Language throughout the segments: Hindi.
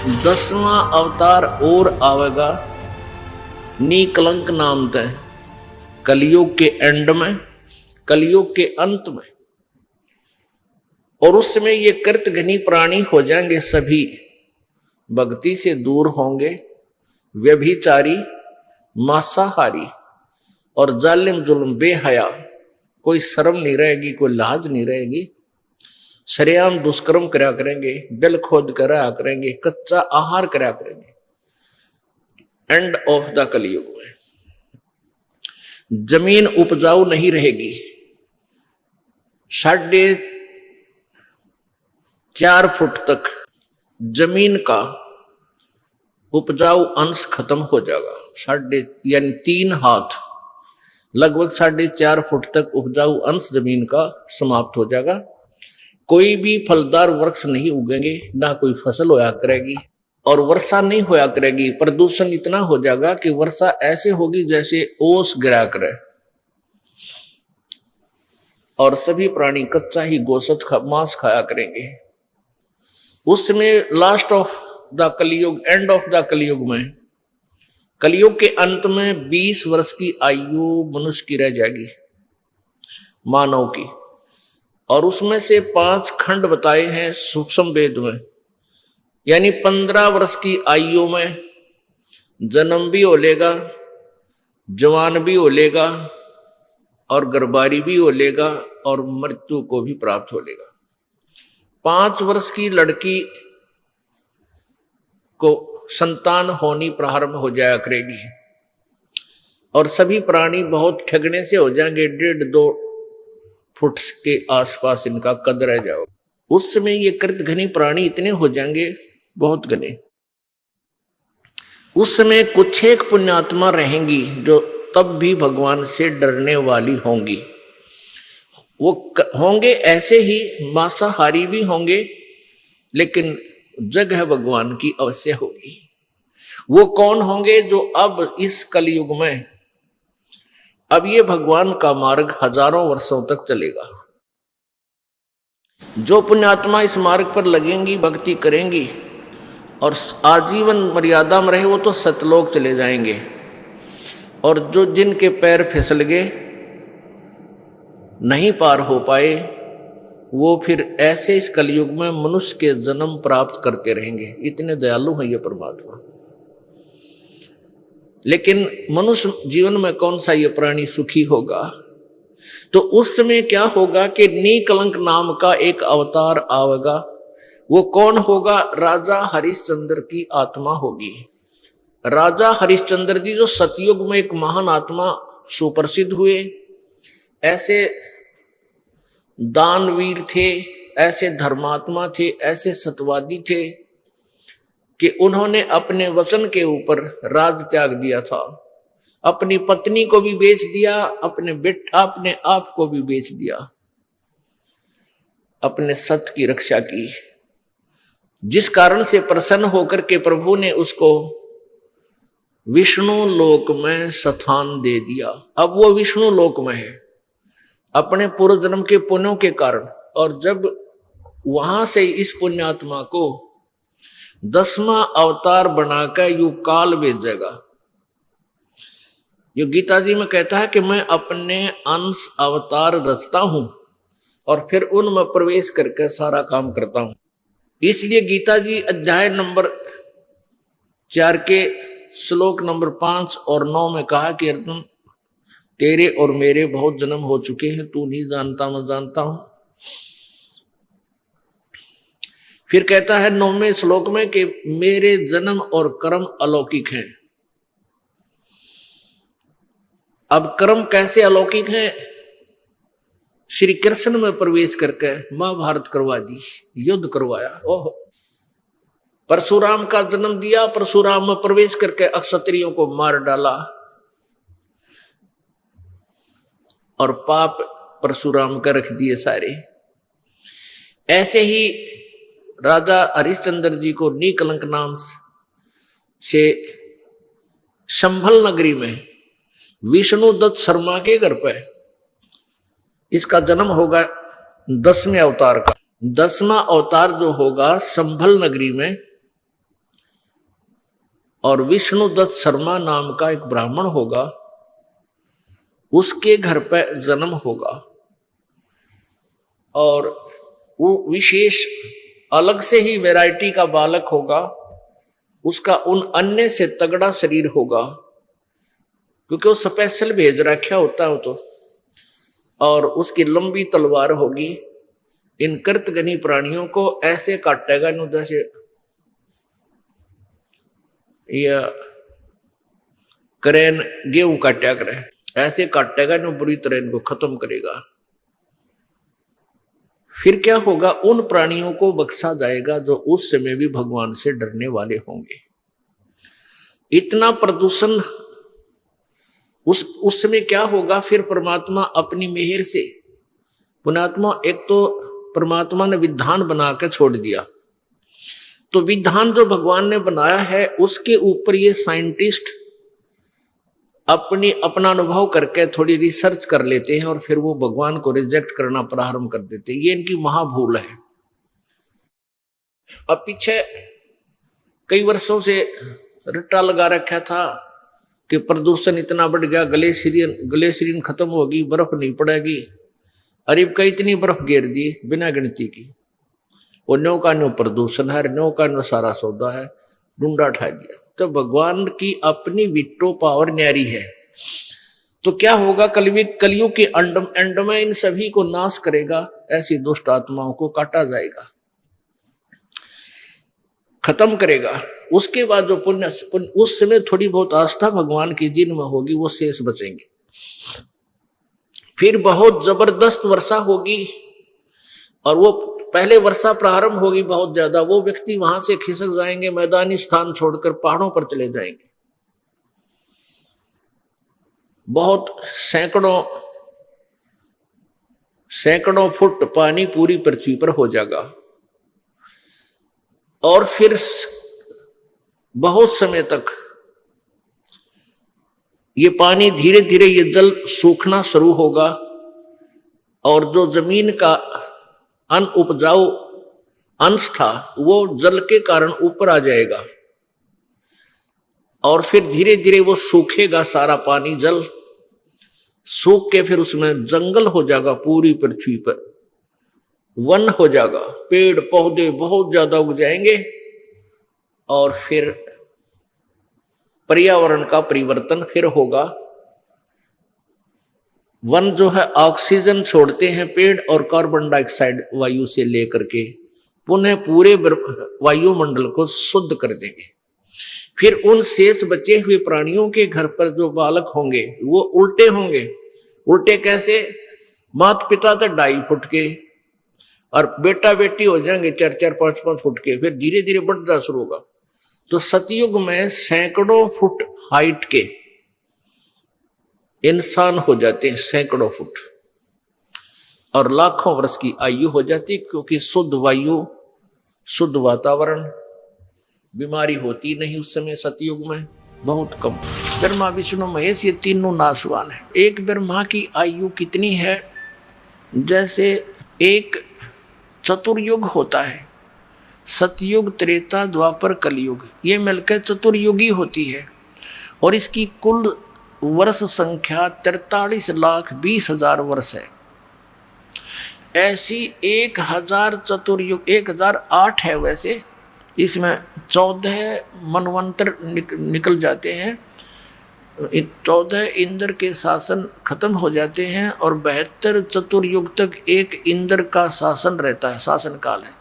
10वां अवतार और आवेगा निकलंक नाम तय कलयुग के एंड में, कलयुग के अंत में। और उस समय ये कृतघ्नी प्राणी हो जाएंगे, सभी भक्ति से दूर होंगे, व्यभिचारी, मांसाहारी और जालिम जुल्म बेहया, कोई शर्म नहीं रहेगी, कोई लाज नहीं रहेगी, सरेआम दुष्कर्म करा करेंगे, बिल खोद करा करेंगे, कच्चा आहार करा करेंगे। एंड ऑफ द कलयुग में जमीन उपजाऊ नहीं रहेगी, 4.5 फुट तक जमीन का उपजाऊ अंश खत्म हो जाएगा। यानी 3 हाथ, लगभग 4.5 फुट तक उपजाऊ अंश जमीन का समाप्त हो जाएगा। कोई भी फलदार वृक्ष नहीं उगेंगे, ना कोई फसल होया करेगी और वर्षा नहीं होया करेगी। प्रदूषण इतना हो जाएगा कि वर्षा ऐसे होगी जैसे ओस गिरा करे, और सभी प्राणी कच्चा ही गोश्त मांस खाया करेंगे। उस समय लास्ट ऑफ द कलयुग, एंड ऑफ द कलयुग में, कलयुग के अंत में 20 वर्ष की आयु मनुष्य की रह जाएगी, मानव की। और उसमें से 5 खंड बताए हैं सूक्ष्म वेद में, यानी 15 वर्ष की आयु में जन्म भी हो लेगा, जवान भी हो लेगा और गर्भारी भी हो लेगा और मृत्यु को भी प्राप्त हो लेगा। 5 वर्ष की लड़की को संतान होनी प्रारंभ हो जाया करेगी और सभी प्राणी बहुत ठगने से हो जाएंगे, 1.5-2 फुट के आसपास इनका कद रह जाओगे। उस समय ये कृतघ्नी प्राणी इतने हो जाएंगे, बहुत घने। उस समय कुछ एक पुण्यात्मा रहेंगी जो तब भी भगवान से डरने वाली होंगी। वो होंगे ऐसे ही मांसाहारी भी होंगे, लेकिन जगह भगवान की अवश्य होगी। वो कौन होंगे? जो अब इस कलयुग में, अब ये भगवान का मार्ग हजारों वर्षों तक चलेगा। जो पुण्यात्मा इस मार्ग पर लगेंगी, भक्ति करेंगी और आजीवन मर्यादा में रहे, वो तो सतलोक चले जाएंगे। और जो जिनके पैर फिसल गए, नहीं पार हो पाए, वो फिर ऐसे इस कलयुग में मनुष्य के जन्म प्राप्त करते रहेंगे। इतने दयालु हैं ये परमात्मा। लेकिन मनुष्य जीवन में कौन सा ये प्राणी सुखी होगा? तो उस समय क्या होगा कि निकलंक नाम का एक अवतार आवेगा। वो कौन होगा? राजा हरिश्चंद्र की आत्मा होगी। राजा हरिश्चंद्र जी जो सतयुग में एक महान आत्मा सुप्रसिद्ध हुए, ऐसे दानवीर थे, ऐसे धर्मात्मा थे, ऐसे सत्यवादी थे कि उन्होंने अपने वचन के ऊपर राज त्याग दिया था। अपनी पत्नी को भी बेच दिया, अपने आप को भी बेच दिया, अपने सत्य की रक्षा की। जिस कारण से प्रसन्न होकर के प्रभु ने उसको विष्णु लोक में स्थान दे दिया। अब वो विष्णु लोक में है अपने पूर्व जन्म के पुण्यों के कारण। और जब वहां से इस पुण्यात्मा को 10वां अवतार बनाकर यू काल भेजेगा। यो गीता जी में कहता है कि मैं अपने अंश अवतार रचता हूं और फिर उनमें प्रवेश करके सारा काम करता हूं। इसलिए गीता जी अध्याय नंबर 4 के श्लोक नंबर 5 और 9 में कहा कि अर्जुन, तेरे और मेरे बहुत जन्म हो चुके हैं, तू नहीं जानता, मैं जानता हूं। फिर कहता है 9वें श्लोक में कि मेरे जन्म और कर्म अलौकिक हैं। अब कर्म कैसे अलौकिक हैं? श्री कृष्ण में प्रवेश करके महाभारत करवा दी, युद्ध करवाया। ओह, परशुराम का जन्म दिया, परशुराम में प्रवेश करके अक्षत्रियों को मार डाला और पाप परशुराम का रख दिए सारे। ऐसे ही राजा हरिश्चंद्र जी को निकलंक नाम से संभल नगरी में विष्णु दत्त शर्मा के घर पर इसका जन्म होगा 10वें अवतार का। 10वां अवतार जो होगा संभल नगरी में, और विष्णुदत्त शर्मा नाम का एक ब्राह्मण होगा, उसके घर पर जन्म होगा और वो विशेष अलग से ही वैरायटी का बालक होगा। उसका उन अन्य से तगड़ा शरीर होगा क्योंकि वो स्पेशल भेज रखा होता है तो, और उसकी लंबी तलवार होगी। इन कृतघ्नी प्राणियों को ऐसे काटेगा नु जैसे या करेन गेहूं काटा करे, ऐसे काटेगा नु बुरी तरह इनको खत्म करेगा। फिर क्या होगा, उन प्राणियों को बख्शा जाएगा जो उस समय भी भगवान से डरने वाले होंगे। इतना प्रदूषण उस समय क्या होगा, फिर परमात्मा अपनी मेहर से, पुण्यात्मा एक तो परमात्मा ने विधान बना के छोड़ दिया, तो विधान जो भगवान ने बनाया है उसके ऊपर ये साइंटिस्ट अपना अनुभव करके थोड़ी रिसर्च कर लेते हैं और फिर वो भगवान को रिजेक्ट करना प्रारंभ कर देते हैं। ये इनकी महाभूल है। अब पीछे कई वर्षों से रट्टा लगा रखा था कि प्रदूषण इतना बढ़ गया, ग्लेशियन खत्म होगी, बर्फ नहीं पड़ेगी। अरीब का इतनी बर्फ गिर दी बिना गिनती की, वो न्यो का न्यो प्रदूषण है, न्यो का न्यो सारा सौदा है, डूंडा उठा दिया। तो भगवान की अपनी विट्टो पावर न्यारी है। तो क्या होगा, कलयुग के एंड में इन सभी को नाश करेगा, ऐसी दुष्ट आत्माओं को काटा जाएगा, खत्म करेगा। उसके बाद जो पुण्य उस समय थोड़ी बहुत आस्था भगवान की जिनमें होगी वो शेष बचेंगे। फिर बहुत जबरदस्त वर्षा होगी और वो पहले वर्षा प्रारंभ होगी बहुत ज्यादा, वो व्यक्ति वहां से खिसक जाएंगे, मैदानी स्थान छोड़कर पहाड़ों पर चले जाएंगे। बहुत सैकड़ों फुट पानी पूरी पृथ्वी पर हो जाएगा और फिर बहुत समय तक ये पानी धीरे धीरे ये जल सूखना शुरू होगा और जो जमीन का अनउपजाऊ अंश था वो जल के कारण ऊपर आ जाएगा और फिर धीरे धीरे वो सूखेगा, सारा पानी जल सूख के फिर उसमें जंगल हो जाएगा, पूरी पृथ्वी पर वन हो जाएगा, पेड़ पौधे बहुत ज्यादा उग जाएंगे और फिर पर्यावरण का परिवर्तन फिर होगा। वन जो है ऑक्सीजन छोड़ते हैं पेड़ और कार्बन डाइऑक्साइड वायु से लेकर के पुनः पूरे वायुमंडल को शुद्ध कर देंगे। फिर उन शेष बचे हुए प्राणियों के घर पर जो बालक होंगे वो उल्टे होंगे। उल्टे कैसे, माता पिता तो 2.5 फुट के और बेटा बेटी हो जाएंगे 4-4, 5-5 फुट के, फिर धीरे धीरे बढ़ना शुरू होगा। तो सतयुग में सैकड़ों फुट हाइट के इंसान हो जाते हैं, सैकड़ों फुट, और लाखों वर्ष की आयु हो जाती, क्योंकि शुद्ध वायु, शुद्ध वातावरण, बीमारी होती नहीं उस समय सतयुग में, बहुत कम। ब्रह्मा विष्णु महेश ये तीनों नाशवान है। एक ब्रह्मा की आयु कितनी है, जैसे एक चतुर्युग होता है, सतयुग, त्रेता, द्वापर, कलयुग, ये मिलकर चतुर्युगी होती है और इसकी कुल वर्ष संख्या 43,20,000 वर्ष है। ऐसी 1000 चतुर्युग, 1008 है वैसे, इसमें 14 मनवंतर निकल जाते हैं, 14 इंद्र के शासन खत्म हो जाते हैं और 72 चतुर्युग तक एक इंद्र का शासन रहता है, शासन काल है।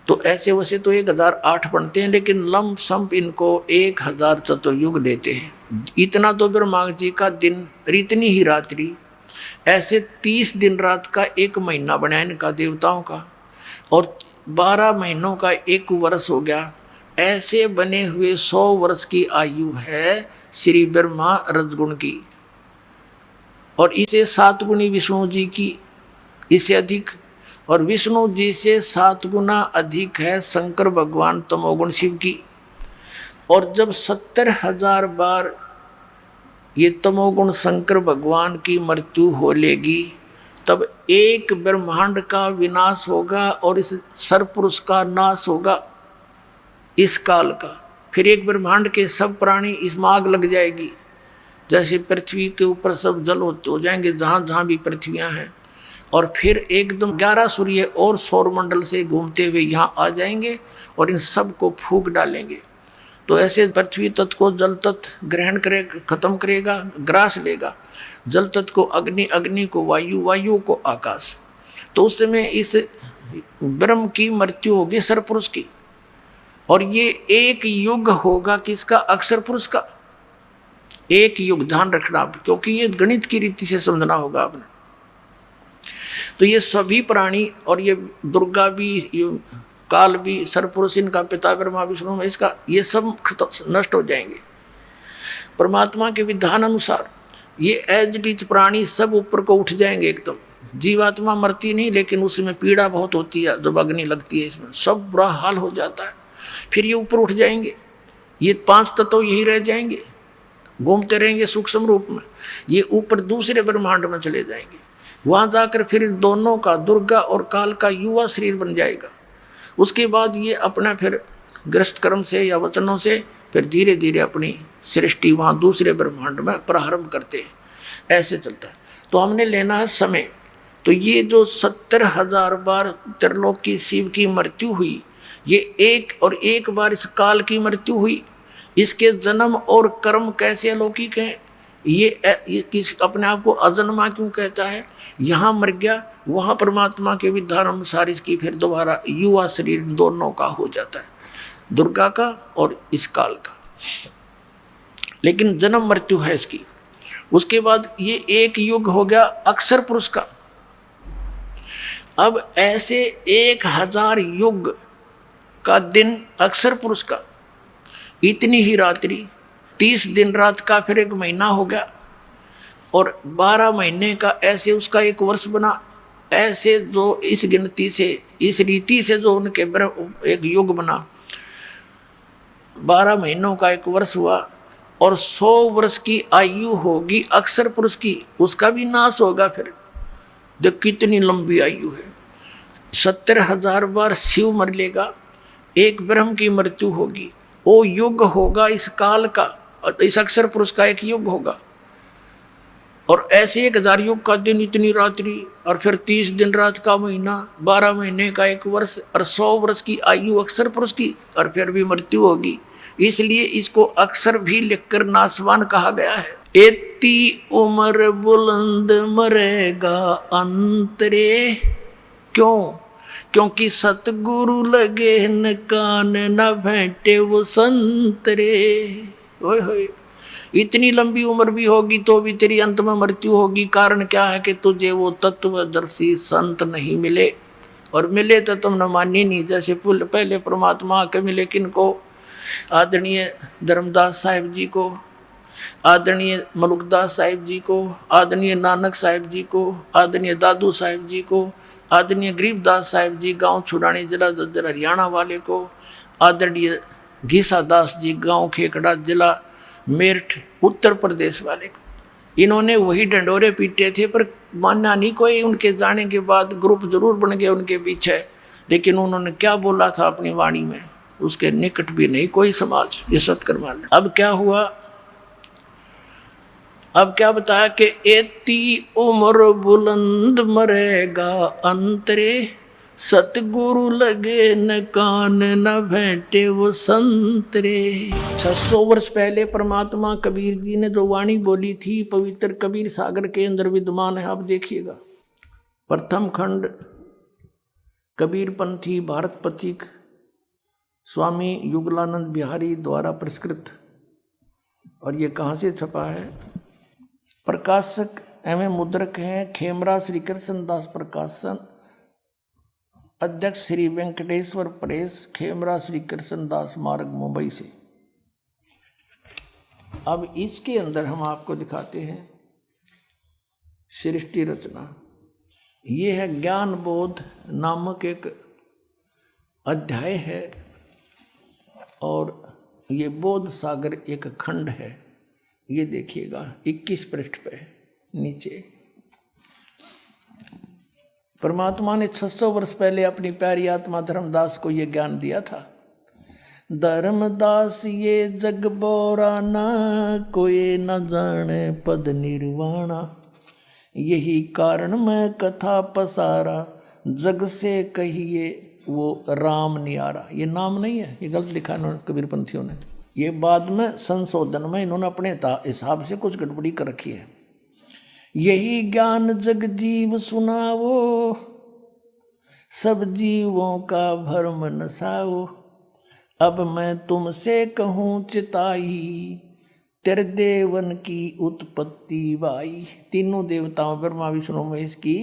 तो ऐसे वैसे तो 1008 बनते हैं, लेकिन लंब सम इनको 1000 चतुर्युग देते हैं। इतना तो ब्रह्मा जी का दिन, इतनी ही रात्रि, ऐसे 30 दिन रात का एक महीना बना इनका देवताओं का, और 12 महीनों का एक वर्ष हो गया। ऐसे बने हुए 100 वर्ष की आयु है श्री ब्रह्मा रजगुण की, और इसे 7 गुणी विष्णु जी की, इसे अधिक, और विष्णु जी से 7 गुना अधिक है शंकर भगवान तमोगुण शिव की। और जब 70,000 बार ये तमोगुण शंकर भगवान की मृत्यु हो लेगी, तब एक ब्रह्मांड का विनाश होगा और इस सरपुरुष का नाश होगा इस काल का। फिर एक ब्रह्मांड के सब प्राणी इसमें आग लग जाएगी, जैसे पृथ्वी के ऊपर सब जल हो जाएंगे जहाँ जहाँ भी पृथ्वियाँ हैं, और फिर एकदम 11 सूर्य और सौरमंडल से घूमते हुए यहाँ आ जाएंगे और इन सब को फूंक डालेंगे। तो ऐसे पृथ्वी तत्व को जल तत्व ग्रहण करेगा, खत्म करेगा, ग्रास लेगा, जल तत्व को अग्नि, अग्नि को वायु, वायु को आकाश। तो उस समय इस ब्रह्म की मृत्यु होगी सरपुरुष की, और ये एक युग होगा किसका? अक्षर पुरुष का। एक युग, ध्यान रखना आप, क्योंकि ये गणित की रीति से समझना होगा आपने। तो ये सभी प्राणी और ये दुर्गा भी, ये काल भी, सरपुरुष, इनका पिता ब्रह्मा विष्णु में, इसका ये सब नष्ट हो जाएंगे। परमात्मा के विधान अनुसार ये एज इट इज प्राणी सब ऊपर को उठ जाएंगे एकदम। जीवात्मा मरती नहीं, लेकिन उसमें पीड़ा बहुत होती है जब अग्नि लगती है, इसमें सब बुरा हाल हो जाता है। फिर ये ऊपर उठ जाएंगे, ये 5 तत्व यही रह जाएंगे, घूमते रहेंगे सूक्ष्म रूप में। ये ऊपर दूसरे ब्रह्मांड में चले जाएंगे, वहाँ जाकर फिर दोनों का, दुर्गा और काल का युवा शरीर बन जाएगा। उसके बाद ये अपना फिर ग्रस्त कर्म से या वचनों से फिर धीरे धीरे अपनी सृष्टि वहाँ दूसरे ब्रह्मांड में प्रारंभ करते हैं। ऐसे चलता है। तो हमने लेना है समय। तो ये जो 70,000 बार त्रिलोक की शिव की मृत्यु हुई, ये एक बार इस काल की मृत्यु हुई। इसके जन्म और कर्म कैसे अलौकिक हैं। ये किस अपने आप को अजन्मा क्यों कहता है? यहाँ मर गया, वहाँ परमात्मा के विधान अनुसार इसकी फिर दोबारा युवा शरीर दोनों का हो जाता है, दुर्गा का और इस काल का। लेकिन जन्म मृत्यु है इसकी। उसके बाद ये एक युग हो गया अक्षर पुरुष का। अब ऐसे 1000 युग का दिन अक्षर पुरुष का, इतनी ही रात्रि, 30 दिन रात का फिर 1 महीना हो गया, और 12 महीने का ऐसे उसका 1 वर्ष बना। ऐसे जो इस गिनती से, इस रीति से जो उनके एक युग बना, 12 महीनों का 1 वर्ष हुआ, और 100 वर्ष की आयु होगी अक्षर पुरुष की, उसका भी नाश होगा। फिर देख कितनी लंबी आयु है। 70,000 बार शिव मर लेगा, एक ब्रह्म की मृत्यु होगी, वो युग होगा इस काल का, इस अक्षर पुरुष का एक युग होगा। और ऐसे 1000 युग का दिन, इतनी रात्रि, और फिर 30 दिन रात का महीना, 12 महीने का 1 वर्ष, और 100 वर्ष की आयु अक्षर पुरुष की, और फिर भी मृत्यु होगी। इसलिए इसको अक्षर भी लिखकर नासवान कहा गया है। एती उम्र बुलंद मरेगा अंतरे, क्यों? क्योंकि सतगुरु लगे न कान न भेंटे वो संतरे। ओए होए, इतनी लंबी उम्र भी होगी तो भी तेरी अंत में मृत्यु होगी। कारण क्या है कि तुझे वो तत्वदर्शी संत नहीं मिले, और मिले तो तुमने मानी नहीं। जैसे पहले परमात्मा के मिले किनको? आदरणीय धर्मदास साहिब जी को, आदरणीय मलुकदास साहिब जी को, आदरणीय नानक साहिब जी को, आदरणीय दादू साहिब जी को, आदरणीय गरीबदास साहिब जी गांव छुड़ानी जिला दद्दर हरियाणा वाले को, आदरणीय घीसा दास जी गांव खेकड़ा जिला मेरठ उत्तर प्रदेश वाले को। इन्होंने वही डंडोरे पीटे थे, पर मानना नहीं कोई। उनके जाने के बाद ग्रुप जरूर बन गए उनके पीछे, लेकिन उन्होंने क्या बोला था अपनी वाणी में, उसके निकट भी नहीं कोई समाज। ये सत्कर्मा। अब क्या हुआ? अब क्या बताया कि एती उम्र बुलंद मरेगा अंतरे, सतगुरु लगे न कान न भेंटे वो संतरे। 600 वर्ष पहले परमात्मा कबीर जी ने जो वाणी बोली थी, पवित्र कबीर सागर के अंदर विद्यमान है। आप देखिएगा, प्रथम खंड कबीर पंथी भारत पथिक स्वामी युगलानंद बिहारी द्वारा पुरस्कृत। और ये कहाँ से छपा है? प्रकाशक एवं मुद्रक हैं खेमरा श्री कृष्ण दास प्रकाशन, अध्यक्ष श्री वेंकटेश्वर प्रेस, खेमरा श्री कृष्ण दास मार्ग, मुंबई से। अब इसके अंदर हम आपको दिखाते हैं सृष्टि रचना। ये है ज्ञान बोध नामक एक अध्याय है, और ये बोध सागर एक खंड है। ये देखिएगा 21 पृष्ठ पे नीचे। परमात्मा ने 600 वर्ष पहले अपनी प्यारी आत्मा धर्मदास को ये ज्ञान दिया था। धर्मदास ये जग बोराना, कोई न जाने पद निर्वाणा। यही कारण मैं कथा पसारा, जग से कहिए वो राम नियारा। ये नाम नहीं है, ये गलत लिखा है कबीरपंथियों ने। ये बाद में संशोधन में इन्होंने अपने हिसाब से कुछ गड़बड़ी कर रखी है। यही ज्ञान जग जीव सुनावो, सब जीवों का भरम नसाओ। अब मैं तुमसे कहूँ चिताई, तेरे देवन की उत्पत्ति बाई। तीनों देवताओं ब्रह्मा विष्णु महेश की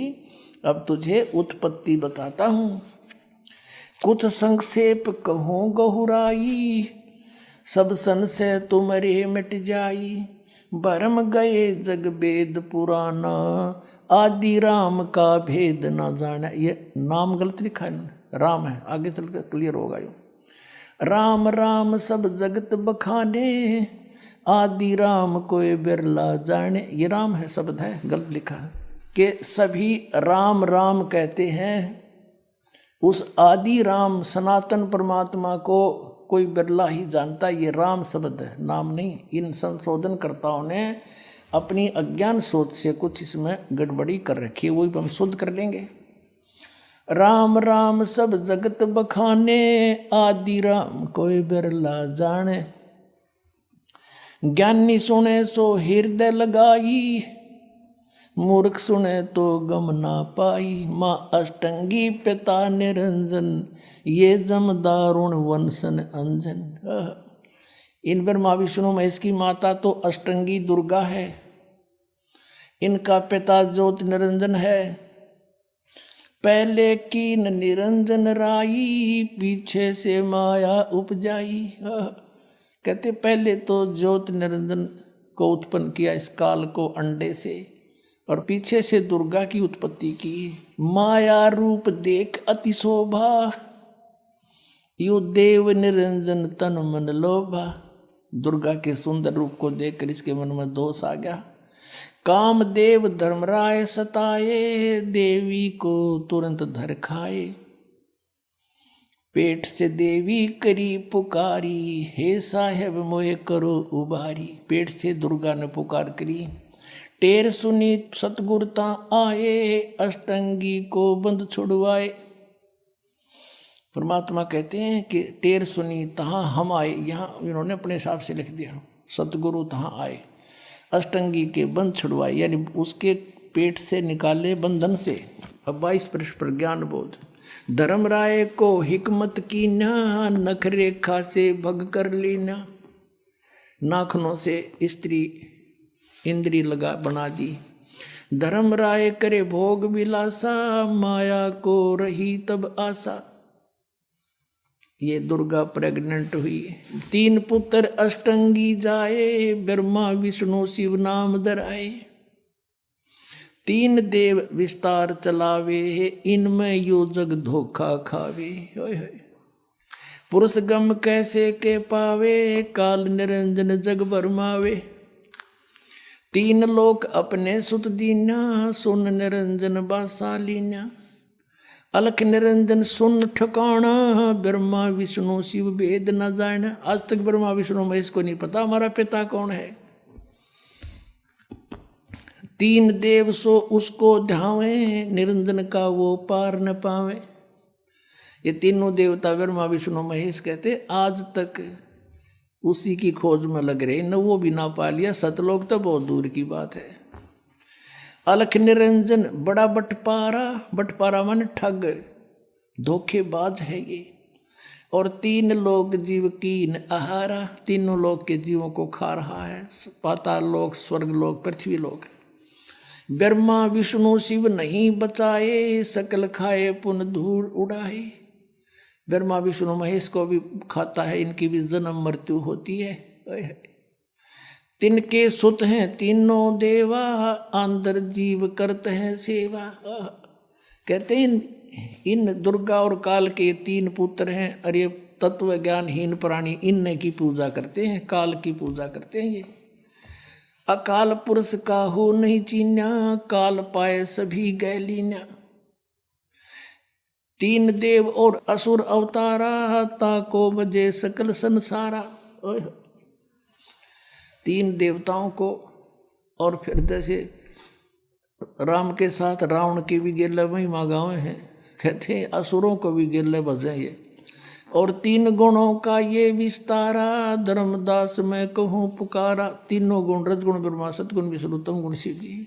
अब तुझे उत्पत्ति बताता हूँ। कुछ संक्षेप कहूँ गहुराई, सब संशय तुम्हारे मिट जाई। भरम गए जग वेद पुराना, आदि राम का भेद ना जाना। ये नाम गलत लिखा है, राम है, आगे चलकर क्लियर होगा। यो राम राम सब जगत बखाने, आदि राम कोई बिरला जाने। ये राम है शब्द है, गलत लिखा है कि सभी राम राम कहते हैं। उस आदि राम सनातन परमात्मा को कोई बिरला ही जानता। ये राम शब्द है, नाम नहीं। इन संशोधनकर्ताओं ने अपनी अज्ञान सोच से कुछ इसमें गड़बड़ी कर रखी है, वही हम शुद्ध कर लेंगे। राम राम सब जगत बखाने, आदि राम कोई बिरला जाने। ज्ञानी सुने सो हृदय लगाई, मूर्ख सुने तो गम ना पाई। माँ अष्टंगी पिता निरंजन, ये जमदारुण वंशन अंजन। इन ब्रह्मा विष्णु महेश की माता तो अष्टंगी दुर्गा है, इनका पिता ज्योत निरंजन है। पहले कीन निरंजन राई, पीछे से माया उपजाई। कहते पहले तो ज्योत निरंजन को उत्पन्न किया इस काल को अंडे से, और पीछे से दुर्गा की उत्पत्ति की। माया रूप देख अति शोभा, यो देव निरंजन तन मन लोभा। दुर्गा के सुंदर रूप को देखकर इसके मन में दोष आ गया। कामदेव धर्मराय सताए, देवी को तुरंत धर खाए। पेट से देवी करी पुकारी, हे साहेब मोहे करो उबारी। पेट से दुर्गा ने पुकार करी। टेर सुनी सतगुरता आए, अष्टंगी को बंद छुड़वाए। परमात्मा कहते हैं कि टेर सुनी तहाँ हम आए। यहाँ इन्होंने अपने हिसाब से लिख दिया, सतगुरु तहाँ आए, अष्टंगी के बंध छुड़वाए, यानी उसके पेट से निकाले बंधन से। अब 22 पृष्ठ पर ज्ञान बोध। धर्म राय को हिकमत की ना, नख रेखा से भग कर लेना। नाखनों से स्त्री इंद्री लगा बना दी। धर्म राय करे भोग विलासा, माया को रही तब आशा। ये दुर्गा प्रेग्नेंट हुई। 3 पुत्र अष्टंगी जाए, ब्रह्मा विष्णु शिव नाम धराए। 3 देव विस्तार चलावे, इनमें यो जग धोखा खावे। पुरुष गम कैसे के पावे, काल निरंजन जग भरमावे। 3 लोक अपने सुत दीना, सुन निरंजन बासालीना। अलख निरंजन सुन ठिकाना, ब्रह्मा विष्णु शिव भेद न जाना। आज तक ब्रह्मा विष्णु महेश को नहीं पता हमारा पिता कौन है। 3 देव सो उसको ध्यावे, निरंजन का वो पार न पावे। ये तीनों देवता ब्रह्मा विष्णु महेश कहते आज तक उसी की खोज में लग रहे, न वो भी ना पा लिया। सतलोक तो बहुत दूर की बात है। अलख निरंजन बड़ा बटपारा, बटपारा माने ठग, धोखेबाज है ये। और 3 लोक जीव कीन आहारा, तीनों लोक के जीवों को खा रहा है। पाताल लोक, स्वर्ग लोक, पृथ्वी लोक। ब्रह्मा विष्णु शिव नहीं बचाए, सकल खाए पुन धूल उड़ाए। ब्रह्मा विष्णु महेश को भी खाता है, इनकी भी जन्म मृत्यु होती है। तिनके सुत हैं तीनों देवा, अंदर जीव करते हैं सेवा। कहते हैं इन दुर्गा और काल के 3 पुत्र हैं। अरे तत्व ज्ञानहीन प्राणी इनने की पूजा करते हैं, काल की पूजा करते हैं। ये अकाल पुरुष का हो नहीं चीन्या, काल पाए सभी गैलीना। तीन देव और असुर अवतारा, ताको बजे सकल संसारा। तीन देवताओं को, और फिर जैसे राम के साथ रावण की भी गेले महिमा गावे हैं, कहते हैं असुरों को भी गेले बजे ये। और तीन गुणों का ये विस्तारा, धर्मदास मैं कहूँ पुकारा। तीनों गुण, रजगुण ब्रह्मा, सतगुण विष्णु, तम गुण शिव जी।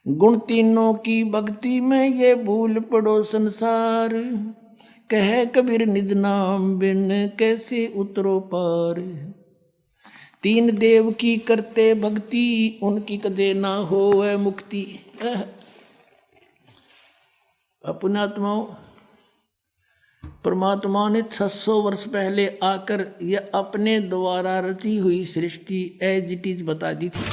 गुण तीनों की भक्ति में ये भूल पड़ो संसार, कहे कबीर निज नाम बिन कैसे उतरो पार। तीन देव की करते भक्ति, उनकी कदे ना होए मुक्ति। अपने आत्माओं, परमात्मा ने 600 वर्ष पहले आकर यह अपने द्वारा रची हुई सृष्टि एज इट इज बता दी थी।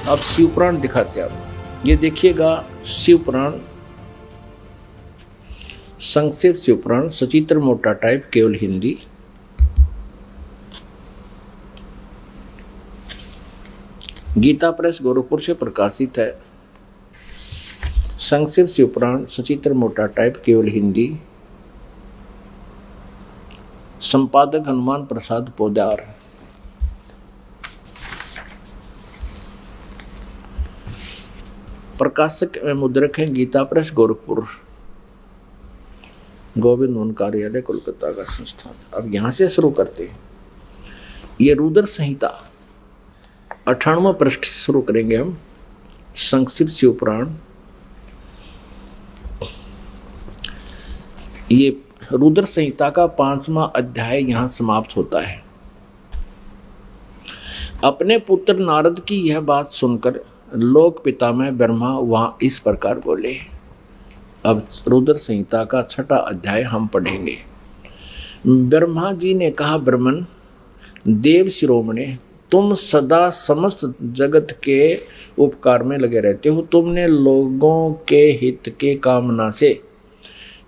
अब शिव पुराण दिखाते हैं। आप ये देखिएगा, शिव पुराण, संक्षिप्त शिव पुराण, सचित्र मोटा टाइप, केवल हिंदी। गीता प्रेस गोरखपुर से प्रकाशित है। संक्षिप्त शिव पुराण, सचित्र मोटा टाइप, केवल हिंदी। संपादक हनुमान प्रसाद पोदार। प्रकाशक एवं मुद्रक हैं गीता प्रेस गोरखपुर, गोविंद वन कार्यालय, कोलकाता का संस्थान। अब यहां से शुरू करते हैं। ये रुद्र संहिता 98वां पृष्ठ शुरू करेंगे हम। संक्षिप्त शिव पुराण, ये रुद्र संहिता का 5वां अध्याय यहां समाप्त होता है। अपने पुत्र नारद की यह बात सुनकर लोक पिता में ब्रह्मा वहां इस प्रकार बोले। अब रुद्र संहिता का 6वां अध्याय हम पढ़ेंगे। ब्रह्मा जी ने कहा, ब्रह्मन देव शिरोमणि, तुम सदा समस्त जगत के उपकार में लगे रहते हो। तुमने लोगों के हित के कामना से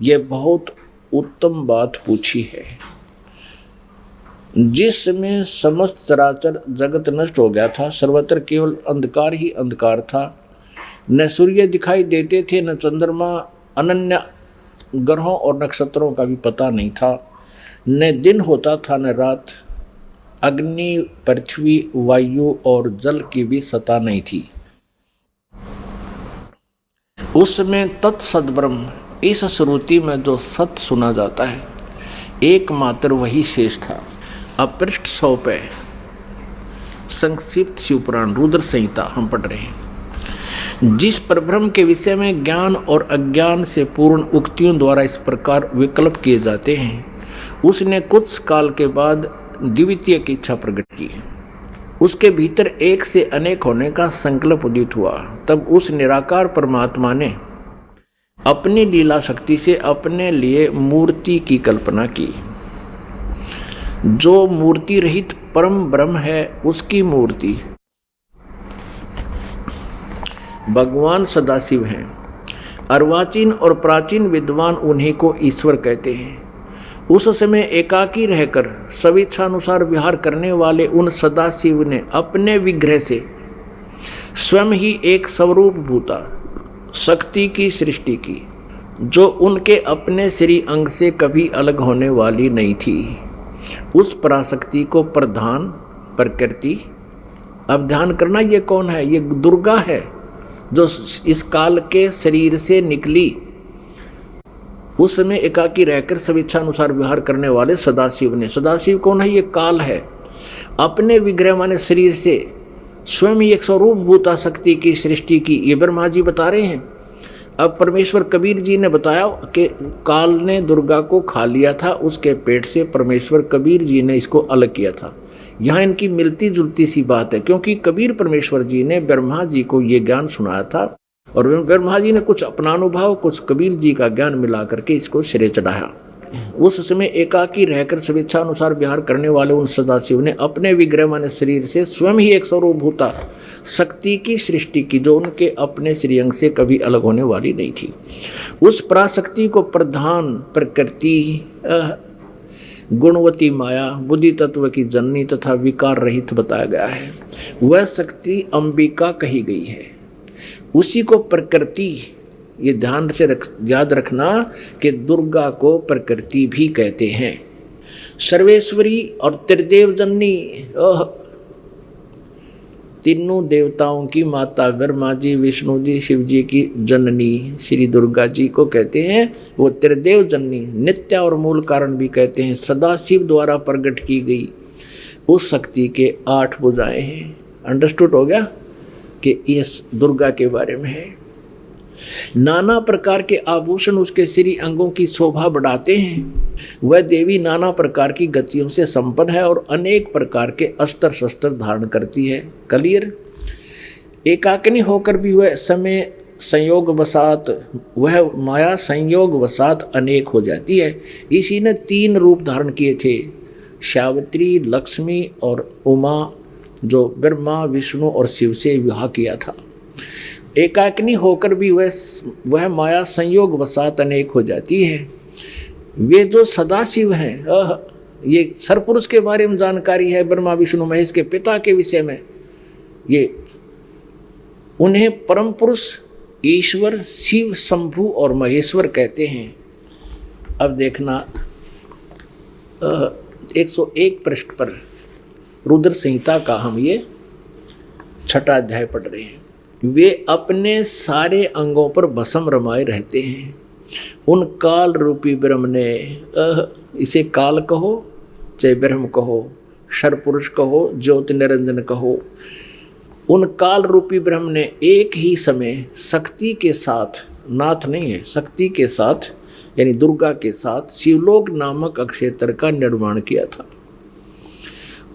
यह बहुत उत्तम बात पूछी है। जिसमें समस्त चराचर जगत नष्ट हो गया था, सर्वत्र केवल अंधकार ही अंधकार था। न सूर्य दिखाई देते थे, न चंद्रमा, अनन्य ग्रहों और नक्षत्रों का भी पता नहीं था। न दिन होता था न रात। अग्नि, पृथ्वी, वायु और जल की भी सत्ता नहीं थी। उसमें तत्सद ब्रह्म, इस श्रुति में जो सत्य सुना जाता है, एकमात्र वही शेष था। अब पृष्ठ 100 पे संक्षिप्त शिवपुराण रुद्र संहिता हम पढ़ रहे हैं। जिस परब्रह्म के विषय में ज्ञान और अज्ञान से पूर्ण उक्तियों द्वारा इस प्रकार विकल्प किए जाते हैं, उसने कुछ काल के बाद द्वितीय की इच्छा प्रकट की। उसके भीतर एक से अनेक होने का संकल्प उदित हुआ। तब उस निराकार परमात्मा ने अपनी लीला शक्ति से अपने लिए मूर्ति की कल्पना की। जो मूर्ति रहित परम ब्रह्म है, उसकी मूर्ति भगवान सदाशिव हैं। अर्वाचीन और प्राचीन विद्वान उन्हीं को ईश्वर कहते हैं। उस समय एकाकी रहकर स्वेच्छानुसार विहार करने वाले उन सदाशिव ने अपने विग्रह से स्वयं ही एक स्वरूप भूता शक्ति की सृष्टि की, जो उनके अपने श्री अंग से कभी अलग होने वाली नहीं थी। उस पराशक्ति को प्रधान प्रकृति, अब ध्यान करना, ये कौन है? ये दुर्गा है, जो इस काल के शरीर से निकली। उस समय एकाकी रहकर स्वेच्छानुसार विहार करने वाले सदाशिव ने, सदाशिव कौन है? ये काल है। अपने विग्रह माने शरीर से स्वयं ही एक स्वरूप भूता शक्ति की सृष्टि की, ये ब्रह्मा जी बता रहे हैं। अब परमेश्वर कबीर जी ने बताया कि काल ने दुर्गा को खा लिया था, उसके पेट से परमेश्वर कबीर जी ने इसको अलग किया था। यहाँ इनकी मिलती जुलती सी बात है, क्योंकि कबीर परमेश्वर जी ने ब्रह्मा जी को ये ज्ञान सुनाया था और ब्रह्मा जी ने कुछ अपना अनुभव, कुछ कबीर जी का ज्ञान मिला करके इसको सिरे चढ़ाया। उस समय एकाकी रहकर स्वेच्छानुसार विहार करने वाले उन सदाशिव ने अपने विग्रह माने शरीर से स्वयं ही एक स्वरूप भूता शक्ति की सृष्टि की, जो उनके अपने श्रीअंग से कभी अलग होने वाली नहीं थी। उस पराशक्ति को प्रधान प्रकृति, गुणवती माया, बुद्धि तत्व की जननी तथा विकार रहित बताया गया है। वह शक्ति अंबिका कही गई है। उसी को प्रकृति ये ध्यान से याद रखना कि दुर्गा को प्रकृति भी कहते हैं। सर्वेश्वरी और त्रिदेव जननी, तीनों देवताओं की माता ब्रह्मा जी, विष्णु जी, शिव जी की जननी श्री दुर्गा जी को कहते हैं। वो त्रिदेव जननी, नित्य और मूल कारण भी कहते हैं। सदा शिव द्वारा प्रकट की गई उस शक्ति के 8 भुजाएं हैं। अंडरस्टूड हो गया कि इस दुर्गा के बारे में है। नाना प्रकार के आभूषण उसके श्री अंगों की शोभा बढ़ाते हैं। वह देवी नाना प्रकार की गतियों से संपन्न है और अनेक प्रकार के अस्त्र शस्त्र धारण करती है। क्लियर? एकाकिनी होकर भी वह समय संयोग वसात, वह माया संयोग वसात अनेक हो जाती है। इसी ने 3 रूप धारण किए थे, सावित्री, लक्ष्मी और उमा, जो ब्रह्मा, विष्णु और शिव से विवाह किया था। एकाकिनी होकर भी वह माया संयोग वसात अनेक हो जाती है। वे जो सदाशिव हैं, ये सरपुरुष के बारे में जानकारी है, ब्रह्मा विष्णु महेश के पिता के विषय में। ये उन्हें परम पुरुष, ईश्वर, शिव, शंभु और महेश्वर कहते हैं। अब देखना 101 पृष्ठ पर रुद्र संहिता का हम ये 6वां अध्याय पढ़ रहे हैं। वे अपने सारे अंगों पर भस्म रमाए रहते हैं। उन काल रूपी ब्रह्म ने, इसे काल कहो चाहे ब्रह्म कहो, सर्वपुरुष कहो, ज्योति निरंजन कहो, उन काल रूपी ब्रह्म ने एक ही समय शक्ति के साथ, नाथ नहीं है, शक्ति के साथ यानी दुर्गा के साथ शिवलोक नामक अक्षेत्र का निर्माण किया था।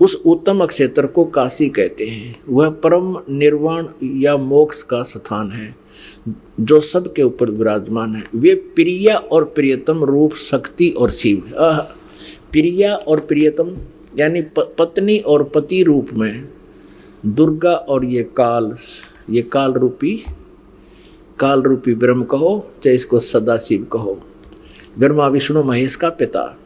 उस उत्तम अक्षेत्र को काशी कहते हैं। वह परम निर्वाण या मोक्ष का स्थान है जो सबके ऊपर विराजमान है। वे प्रिया और प्रियतम रूप शक्ति और शिव, प्रिया और प्रियतम यानी पत्नी और पति रूप में दुर्गा और ये काल रूपी ब्रह्म कहो चाहे इसको सदाशिव कहो, ब्रह्मा विष्णु महेश का पिता।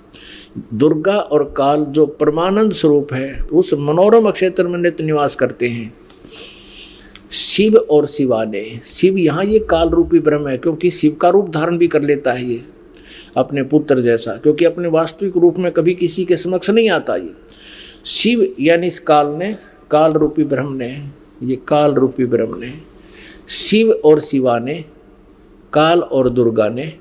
दुर्गा और काल जो परमानंद स्वरूप है उस मनोरम अक्षेत्र में नित्य निवास करते हैं। शिव और शिवाने, शिव यहाँ ये काल रूपी ब्रह्म है क्योंकि शिव का रूप धारण भी कर लेता है ये अपने पुत्र जैसा, क्योंकि अपने वास्तविक रूप में कभी किसी के समक्ष नहीं आता। ये शिव यानी इस काल रूपी ब्रह्म ने, ये काल रूपी ब्रह्म ने, शिव और शिवा ने, काल और दुर्गा ने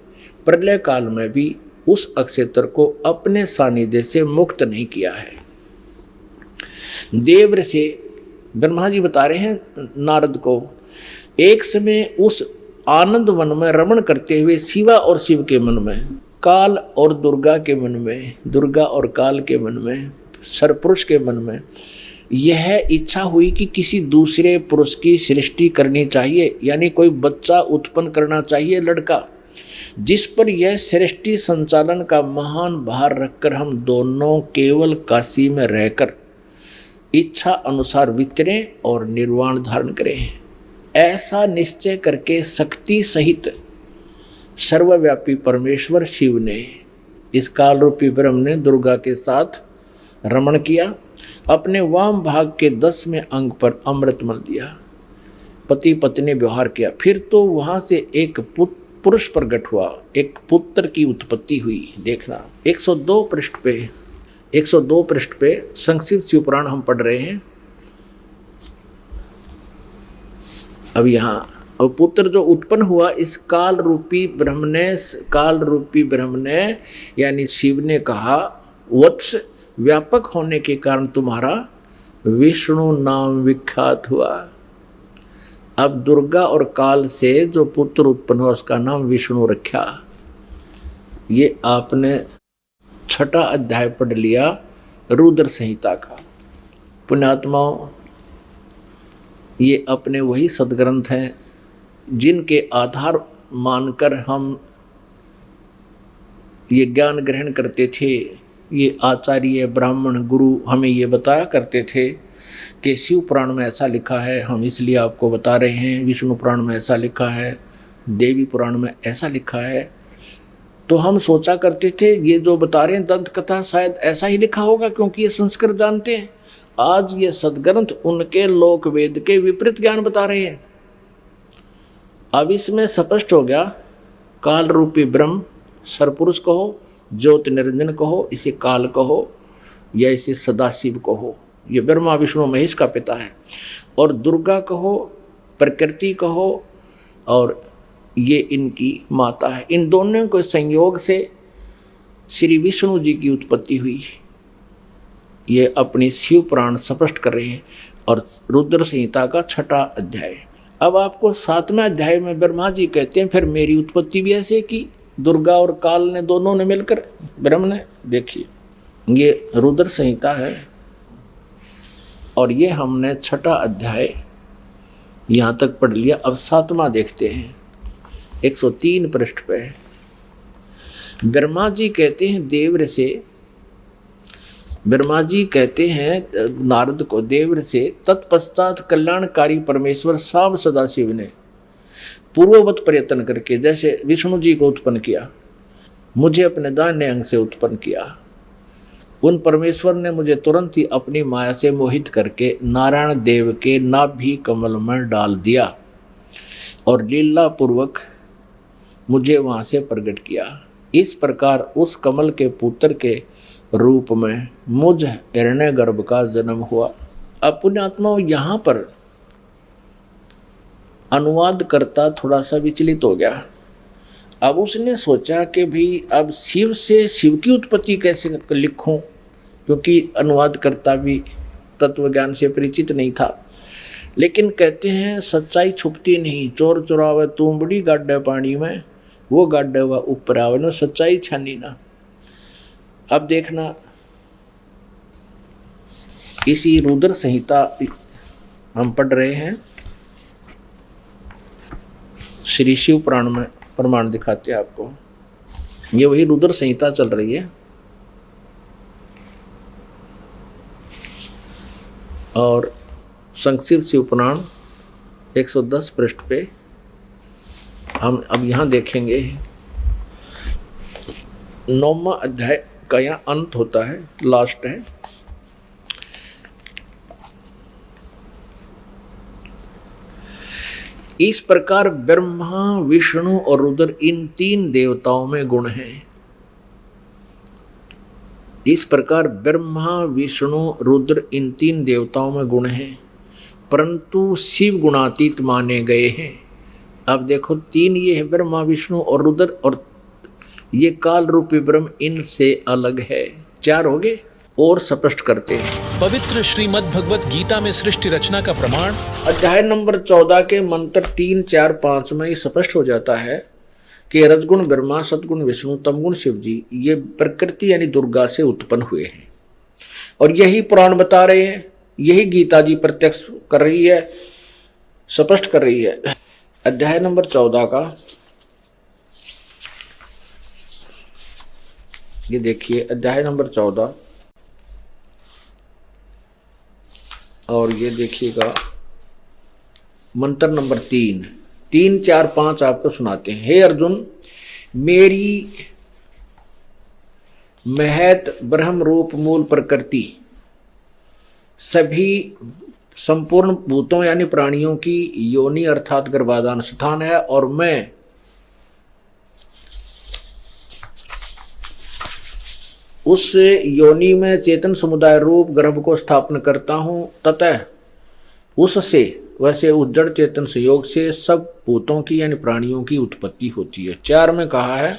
प्रलय काल में भी उस अक्षेत्र को अपने सानिध्य से मुक्त नहीं किया है। देव से ब्रह्मा जी बता रहे हैं नारद को, एक समय उस आनंद वन में रमण करते हुए शिवा और शिव के मन में, काल और दुर्गा के मन में, दुर्गा और काल के मन में, सरपुरुष के मन में यह इच्छा हुई कि किसी दूसरे पुरुष की सृष्टि करनी चाहिए, यानी कोई बच्चा उत्पन्न करना चाहिए, लड़का, जिस पर यह सृष्टि संचालन का महान भार रखकर हम दोनों केवल काशी में रहकर इच्छा अनुसार विचरें और निर्वाण धारण करें। ऐसा निश्चय करके शक्ति सहित सर्वव्यापी परमेश्वर शिव ने, इस काल रूपी ब्रह्म ने दुर्गा के साथ रमण किया। अपने वाम भाग के 10वें अंग पर अमृत मल दिया, पति पत्नी व्यवहार किया। फिर तो वहां से एक पुरुष प्रकट हुआ, एक पुत्र की उत्पत्ति हुई। देखना 102 पृष्ठ पे संक्षिप्त शिवपुराण हम पढ़ रहे हैं। अब यहाँ पुत्र जो उत्पन्न हुआ, इस काल रूपी ब्रह्म ने यानी शिव ने कहा, वत्स व्यापक होने के कारण तुम्हारा विष्णु नाम विख्यात हुआ। अब दुर्गा और काल से जो पुत्र उत्पन्न हुआ उसका नाम विष्णु रखा। ये आपने 6वां अध्याय पढ़ लिया रुद्र संहिता का। पुण्यात्माओं, ये अपने वही सदग्रंथ हैं जिनके आधार मानकर हम ये ज्ञान ग्रहण करते थे। ये आचार्य ब्राह्मण गुरु हमें ये बताया करते थे कि शिव पुराण में ऐसा लिखा है, हम इसलिए आपको बता रहे हैं। विष्णु पुराण में ऐसा लिखा है, देवी पुराण में ऐसा लिखा है। तो हम सोचा करते थे ये जो बता रहे हैं दंत कथा शायद ऐसा ही लिखा होगा क्योंकि ये संस्कृत जानते हैं। आज ये सदग्रंथ उनके लोक वेद के विपरीत ज्ञान बता रहे हैं। अब इसमें स्पष्ट हो गया, काल रूपी ब्रह्म सरपुरुष कहो, ज्योत निरंजन कहो, इसे काल कहो या इसे सदाशिव कहो, ये ब्रह्मा विष्णु महेश का पिता है। और दुर्गा कहो, प्रकृति कहो, और ये इनकी माता है। इन दोनों के संयोग से श्री विष्णु जी की उत्पत्ति हुई। ये अपनी शिव पुराण स्पष्ट कर रहे हैं। और रुद्र संहिता का 6वां अध्याय। अब आपको 7वें अध्याय में ब्रह्मा जी कहते हैं फिर मेरी उत्पत्ति भी ऐसे की, दुर्गा और काल ने दोनों ने मिलकर, ब्रह्म ने। देखिए ये रुद्र संहिता है और ये हमने 6वां अध्याय यहाँ तक पढ़ लिया। अब 7वां देखते हैं, 103 पृष्ठ पे। ब्रह्मा जी कहते हैं देवर से, ब्रह्मा जी कहते हैं नारद को देवर से, तत्पश्चात कल्याणकारी परमेश्वर साव सदाशिव ने पूर्ववत प्रयत्न करके, जैसे विष्णु जी को उत्पन्न किया, मुझे अपने दाहिने अंग से उत्पन्न किया, उन परमेश्वर ने मुझे तुरंत ही अपनी माया से मोहित करके नारायण देव के नाभि कमल में डाल दिया और लीला पूर्वक मुझे वहाँ से प्रकट किया। इस प्रकार उस कमल के पुत्र के रूप में मुझ हिरण्यगर्भ का जन्म हुआ। अब पुण्यात्मा यहाँ पर अनुवाद करता थोड़ा सा विचलित हो गया। अब उसने सोचा कि भाई अब शिव से शिव की उत्पत्ति कैसे लिखूं, क्योंकि अनुवाद करता भी तत्व ज्ञान से परिचित नहीं था। लेकिन कहते हैं सच्चाई छुपती नहीं, चोर चुरावे तुमबड़ी गाड्डे पानी में, वो गाड्डे व ऊपर आवे ना, सच्चाई छानी ना। अब देखना, इसी रुद्र संहिता हम पढ़ रहे हैं, श्री शिव पुराण में प्रमाण दिखाते हैं आपको। ये वही रुद्र संहिता चल रही है और संक्षिप्त शिव पुराण 110 पृष्ठ पे हम अब यहाँ देखेंगे 9वां अध्याय का यहाँ अंत होता है, लास्ट है। इस प्रकार ब्रह्मा विष्णु और रुद्र इन 3 देवताओं में गुण हैं। इस प्रकार ब्रह्मा विष्णु रुद्र इन 3 देवताओं में गुण हैं, परंतु शिव गुणातीत माने गए हैं। अब देखो 3 ये है, ब्रह्मा विष्णु और रुद्र, और ये काल रूपी ब्रह्म इनसे अलग है। 4 हो गए। और स्पष्ट करते हैं पवित्र श्रीमद् भगवत गीता में सृष्टि रचना का प्रमाण अध्याय नंबर 14 के मंत्र 3, 4, 5 में स्पष्ट हो जाता है कि रजगुण ब्रह्मा, सतगुण विष्णु, तमगुण शिव जी ये प्रकृति यानी दुर्गा से उत्पन्न हुए हैं। और यही पुराण बता रहे हैं, यही गीता जी प्रत्यक्ष कर रही है, स्पष्ट कर रही है। अध्याय नंबर 14 का ये देखिए, अध्याय नंबर 14 और ये देखिएगा मंत्र नंबर 3, 3, 4, 5 आपको सुनाते हैं। हे अर्जुन, मेरी महत ब्रह्म रूप मूल प्रकृति सभी संपूर्ण भूतों यानी प्राणियों की योनि अर्थात गर्भाधान स्थान है, और मैं उस योनि में चेतन समुदाय रूप गर्भ को स्थापन करता हूं, ततः उससे वैसे उस जड़ चेतन संयोग से सब भूतों की यानी प्राणियों की उत्पत्ति होती है। 4 में कहा है,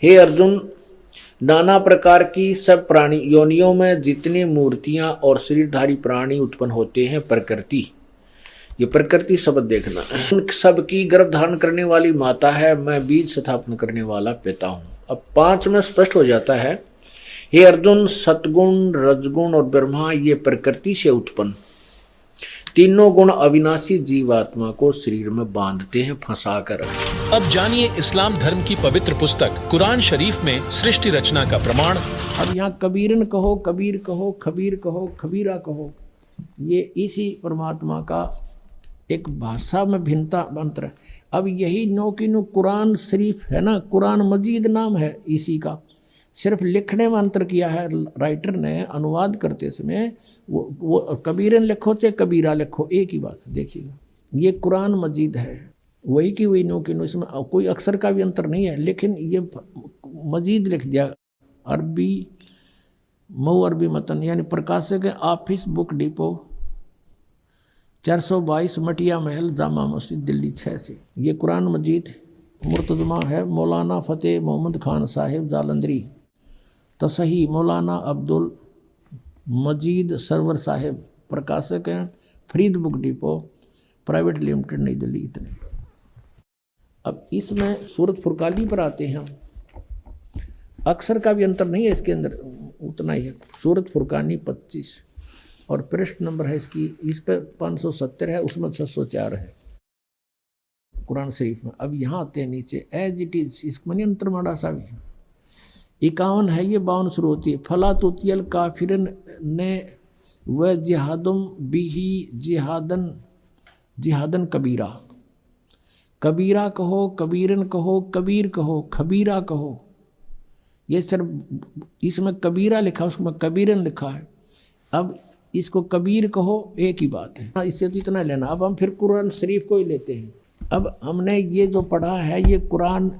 हे अर्जुन, नाना प्रकार की सब प्राणी योनियों में जितनी मूर्तियां और शरीरधारी प्राणी उत्पन्न होते हैं, प्रकृति, ये प्रकृति शब्द देखना, उन सब की गर्भ धारण करने वाली माता है, मैं बीज स्थापन करने वाला पिता हूं। अब 5 में स्पष्ट हो जाता है, हे अर्जुन, सतगुण रजगुण और ब्रह्मा ये प्रकृति से उत्पन्न तीनों गुण अविनाशी जीवात्मा को शरीर में बांधते हैं फंसा कर। अब जानिए इस्लाम धर्म की पवित्र पुस्तक कुरान शरीफ में सृष्टि रचना का प्रमाण। अब यहाँ कबीरन कहो, कबीर कहो, खबीर कहो, खबीरा कहो, ये इसी परमात्मा का एक भाषा में भिन्नता मंत्र। अब यही नो की नो कुरान शरीफ है ना, कुरान मजीद नाम है इसी का, सिर्फ लिखने में अंतर किया है राइटर ने, अनुवाद करते समय वो कबीरन लिखो चाहे कबीरा लिखो एक ही बात। देखिएगा, ये कुरान मजीद है, वही की वही नो की नो, इसमें कोई अक्षर का भी अंतर नहीं है। लेकिन ये मजीद लिख दिया अरबी मऊ अरबी मतन, यानी प्रकाशक है ऑफिस बुक डिपो 422 मटिया महल जामा मस्जिद दिल्ली 6 से। ये कुरान मजीद मुर्तजमा है मौलाना फ़तेह मोहम्मद खान साहिब जालंधरी, तसही मौलाना अब्दुल मजीद सरवर साहिब, प्रकाशक हैं Farid book depot private limited नई दिल्ली। इतने। अब इसमें सूरत फुरकानी पर आते हैं हम, अक्षर का भी अंतर नहीं है इसके अंदर, उतना ही है। सूरत फुरकानी 25 और पृष्ठ नंबर है इसकी, इस पर 570 है, उसमें 604 है कुरान शरीफ में। अब यहाँ आते हैं नीचे एज इट इज, इसमें अंतर माड़ा सा भी 51 है, ये 52 शुरू होती है। फला तुतियल काफिरन ने व जिहादुम बिही जिहादन जिहादन कबीरा, कबीरा कहो, कबीरन कहो, कबीर कहो, खबीरा कहो। ये सिर्फ इसमें कबीरा लिखा उसमें कबीरन लिखा है। अब इसको कबीर कहो एक ही बात है, इससे तो इतना लेना। अब हम फिर कुरान शरीफ को ही लेते हैं। अब हमने ये जो पढ़ा है ये कुरान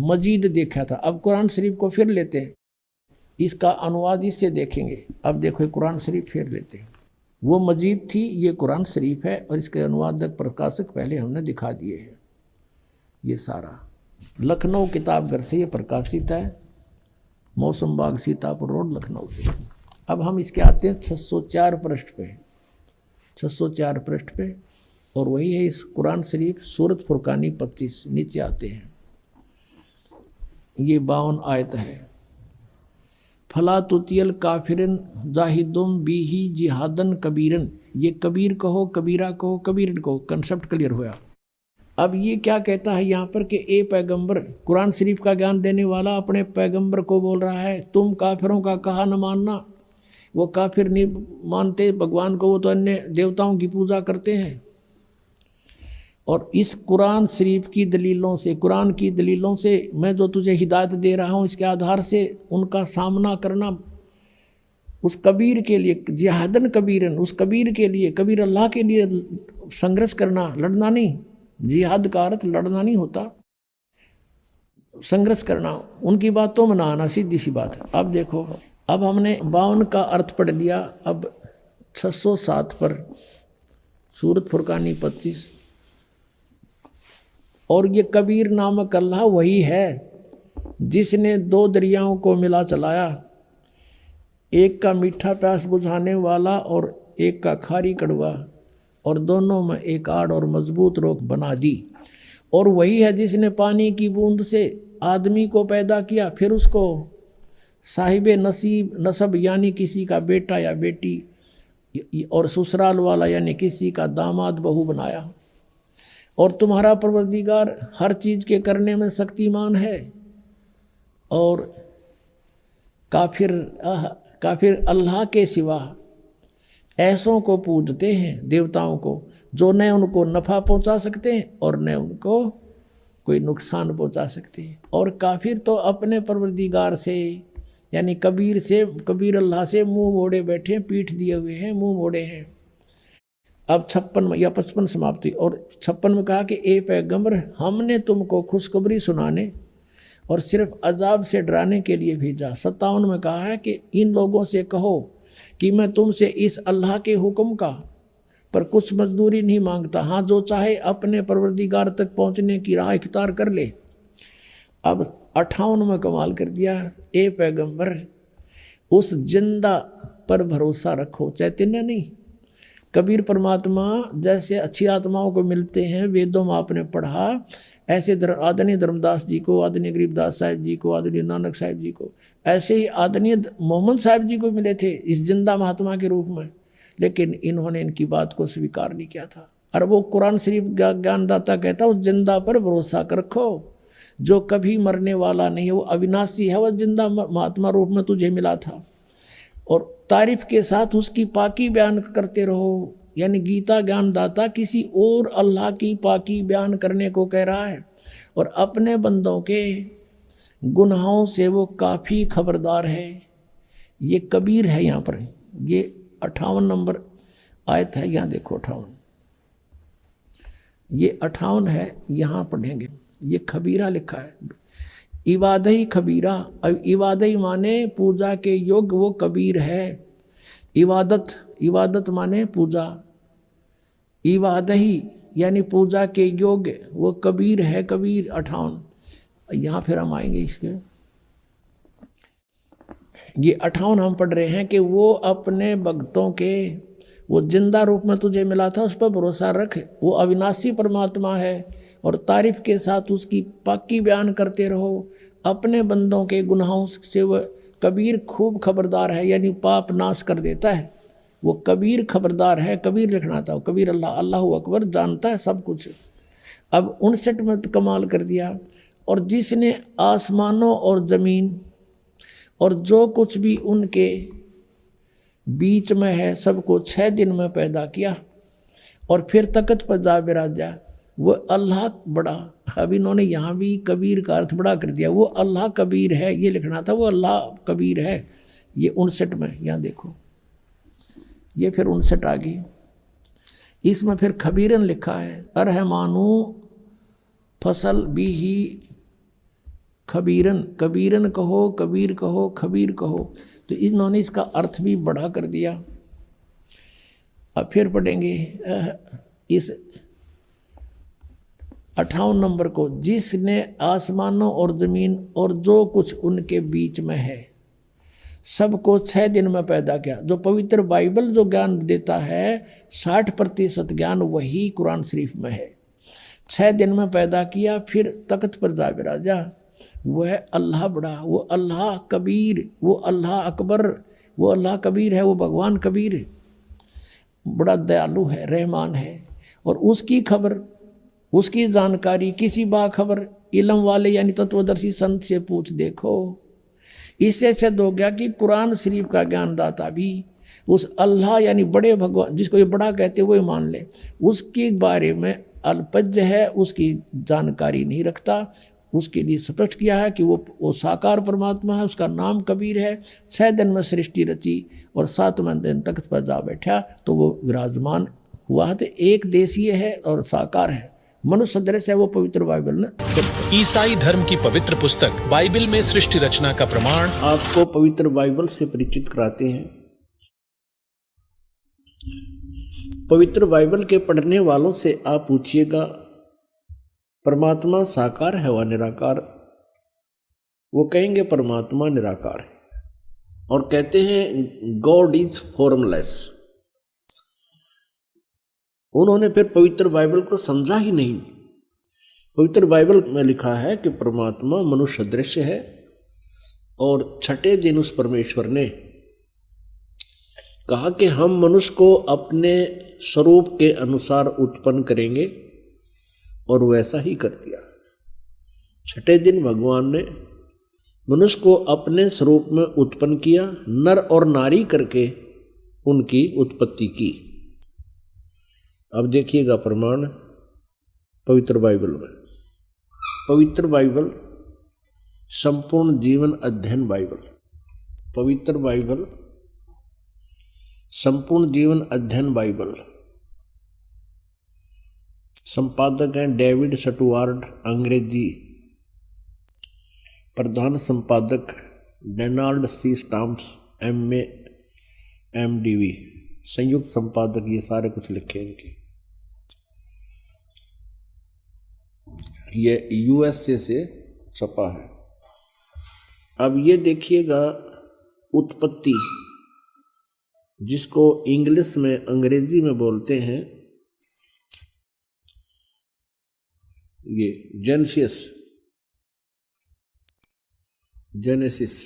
मजीद देखा था, अब कुरान शरीफ को फिर लेते हैं, इसका अनुवाद इससे देखेंगे। अब देखो कुरान शरीफ फिर लेते हैं, वो मजीद थी ये कुरान शरीफ है और इसके अनुवादक प्रकाशक पहले हमने दिखा दिए हैं। ये सारा लखनऊ किताबघर से ये प्रकाशित है, मौसम बाग सीतापुर रोड लखनऊ से। अब हम इसके आते हैं 604 पृष्ठ पे, 604 पृष्ठ पे, और वही है इस कुरान शरीफ सूरत फुरकानी 25। नीचे आते हैं, ये 52 आयत है। फला तुतियल काफिरन जाहिदुम बिही जिहादन कबीरन, ये कबीर कहो, कबीरा कहो, कबीरन कहो, कंसेप्ट क्लियर हुआ। अब ये क्या कहता है यहाँ पर कि ए पैगंबर, कुरान शरीफ का ज्ञान देने वाला अपने पैगंबर को बोल रहा है तुम काफिरों का कहा न मानना। वो काफिर नहीं मानते भगवान को, वो तो अन्य देवताओं की पूजा करते हैं। और इस कुरान शरीफ की दलीलों से, कुरान की दलीलों से मैं जो तुझे हिदायत दे रहा हूँ, इसके आधार से उनका सामना करना उस कबीर के लिए, जिहादन कबीरन, उस कबीर के लिए, कबीर अल्लाह के लिए संघर्ष करना, लड़ना नहीं। जिहाद का अर्थ लड़ना नहीं होता, संघर्ष करना, उनकी बातों में ना आना, सीधी सी बात है। अब देखो, अब हमने 52 का अर्थ पढ़ लिया। अब 607 पर सूरत फुरकानी 25, और ये कबीर नामक अल्लाह वही है जिसने 2 दरियाओं को मिला चलाया, एक का मीठा प्यास बुझाने वाला और एक का खारी कड़वा, और दोनों में एक आड़ और मजबूत रोक बना दी। और वही है जिसने पानी की बूंद से आदमी को पैदा किया, फिर उसको साहिब नसीब नसब यानी किसी का बेटा या बेटी, और ससुराल वाला यानी किसी का दामाद बहू बनाया। और तुम्हारा परवरदिगार हर चीज़ के करने में शक्तिमान है। और काफिर अल्लाह के सिवा ऐसों को पूजते हैं, देवताओं को, जो न उनको नफ़ा पहुंचा सकते हैं और न उनको कोई नुकसान पहुंचा सकते हैं। और काफिर तो अपने परवरदिगार से यानी कबीर से, कबीर अल्लाह से मुंह मोड़े बैठे हैं, पीठ दिए हुए हैं, मुंह मोड़े हैं। अब 56 या 55 समाप्ति, और 56 में कहा कि ए पैगंबर, हमने तुमको खुशखबरी सुनाने और सिर्फ अजाब से डराने के लिए भेजा। 57 में कहा है कि इन लोगों से कहो कि मैं तुमसे इस अल्लाह के हुक्म का पर कुछ मजदूरी नहीं मांगता, हाँ जो चाहे अपने परवरदिगार तक पहुंचने की राह इख्तियार कर ले। अब 58 में कमाल कर दिया, ए पैगंबर उस जिंदा पर भरोसा रखो, चैतन्य नहीं। कबीर परमात्मा जैसे अच्छी आत्माओं को मिलते हैं, वेदों में आपने पढ़ा, ऐसे आदरणीय धर्मदास जी को, आदरणीय गरीबदास साहिब जी को, आदरणीय नानक साहिब जी को, ऐसे ही आदरणीय मोहम्मद साहिब जी को मिले थे इस जिंदा महात्मा के रूप में। लेकिन इन्होंने इनकी बात को स्वीकार नहीं किया था। और वो कुरान शरीफ ज्ञानदाता कहता उस जिंदा पर भरोसा रखो जो कभी मरने वाला नहीं है, वो अविनाशी है, वह जिंदा महात्मा रूप में तुझे मिला था। और तारीफ के साथ उसकी पाकी बयान करते रहो, यानी गीता ज्ञानदाता किसी और अल्लाह की पाकी बयान करने को कह रहा है, और अपने बंदों के गुनाहों से वो काफ़ी खबरदार है। ये कबीर है यहाँ पर, ये 58 नंबर आयत है, यहाँ देखो 58। ये 58 है, यहाँ पढ़ेंगे। ये खबीरा लिखा है, इबादही खबीरा। अब इबादही माने पूजा के योग्य वो कबीर है। इबादत, इबादत माने पूजा, इबादही यानी पूजा के योग्य वो कबीर है। कबीर 58, यहाँ फिर हम आएंगे इसके। ये 58 हम पढ़ रहे हैं कि वो अपने भक्तों के, वो जिंदा रूप में तुझे मिला था उस पर भरोसा रख, वो अविनाशी परमात्मा है और तारीफ के साथ उसकी पाकी बयान करते रहो। अपने बंदों के गुनाहों से वह कबीर खूब खबरदार है, यानी पाप नाश कर देता है। वो कबीर खबरदार है, कबीर लिखना था। कबीर अल्लाह, अल्लाह अकबर, जानता है सब कुछ। अब 59 में तो कमाल कर दिया। और जिसने आसमानों और ज़मीन और जो कुछ भी उनके बीच में है सबको 6 दिन में पैदा किया और फिर तख्त पर जा बिराजा, वो अल्लाह बड़ा। अब इन्होंने यहाँ भी कबीर का अर्थ बड़ा कर दिया। वो अल्लाह कबीर है, ये लिखना था, वो अल्लाह कबीर है। ये 59 में, यहाँ देखो, ये फिर 59 आ गई। इसमें फिर खबीरन लिखा है, अरहमानू फसल भी ही खबीरन, कबीरन कहो, कबीर कहो, खबीर कहो। तो इन्होंने इसका अर्थ भी बढ़ा कर दिया। अब फिर पढ़ेंगे इस 58 नंबर को, जिसने आसमानों और जमीन और जो कुछ उनके बीच में है सबको 6 दिन में पैदा किया। जो पवित्र बाइबल जो ज्ञान देता है 60% ज्ञान वही कुरान शरीफ में है। 6 दिन में पैदा किया, फिर तख्त पर जा बिराजा। वह अल्लाह बड़ा, वो अल्लाह कबीर, वो अल्लाह अकबर, वो अल्लाह कबीर है, वो भगवान कबीर है, बड़ा दयालु है, रहमान है। और उसकी खबर, उसकी जानकारी किसी बाखबर इल्म वाले यानी तत्वदर्शी संत से पूछ देखो। इससे सिद्ध हो गया कि कुरान शरीफ का ज्ञानदाता भी उस अल्लाह यानी बड़े भगवान, जिसको ये बड़ा कहते वो ही मान ले, उसके बारे में अल्पज्य है, उसकी जानकारी नहीं रखता। उसके लिए स्पष्ट किया है कि वो साकार परमात्मा है, उसका नाम कबीर है। 6 दिन में सृष्टि रची और 7वें दिन तख्त पर जा बैठा तो वो विराजमान हुआ। तो एक देशीय है और साकार है, मनुष्य सदृश है। वो पवित्र बाइबल ने, ईसाई धर्म की पवित्र पुस्तक बाइबल में सृष्टि रचना का प्रमाण आपको पवित्र बाइबल से परिचित कराते हैं। पवित्र बाइबल के पढ़ने वालों से आप पूछिएगा परमात्मा साकार है व निराकार? वो कहेंगे परमात्मा निराकार है और कहते हैं गॉड इज फॉर्मलेस। उन्होंने फिर पवित्र बाइबल को समझा ही नहीं। पवित्र बाइबल में लिखा है कि परमात्मा मनुष्य दृश्य है और 6ठे दिन उस परमेश्वर ने कहा कि हम मनुष्य को अपने स्वरूप के अनुसार उत्पन्न करेंगे और वैसा ही कर दिया। 6ठे दिन भगवान ने मनुष्य को अपने स्वरूप में उत्पन्न किया, नर और नारी करके उनकी उत्पत्ति की। अब देखिएगा प्रमाण पवित्र बाइबल में। पवित्र बाइबल संपूर्ण जीवन अध्ययन बाइबल, पवित्र बाइबल संपूर्ण जीवन अध्ययन बाइबल, संपादक हैं डेविड स्टुअर्ट, अंग्रेजी, प्रधान संपादक Donald C Stamps, MA MDV, संयुक्त संपादक, ये सारे कुछ लिखे इनके। ये USA से छपा है। अब ये देखिएगा उत्पत्ति, जिसको इंग्लिश में अंग्रेजी में बोलते हैं ये जेनेसिस।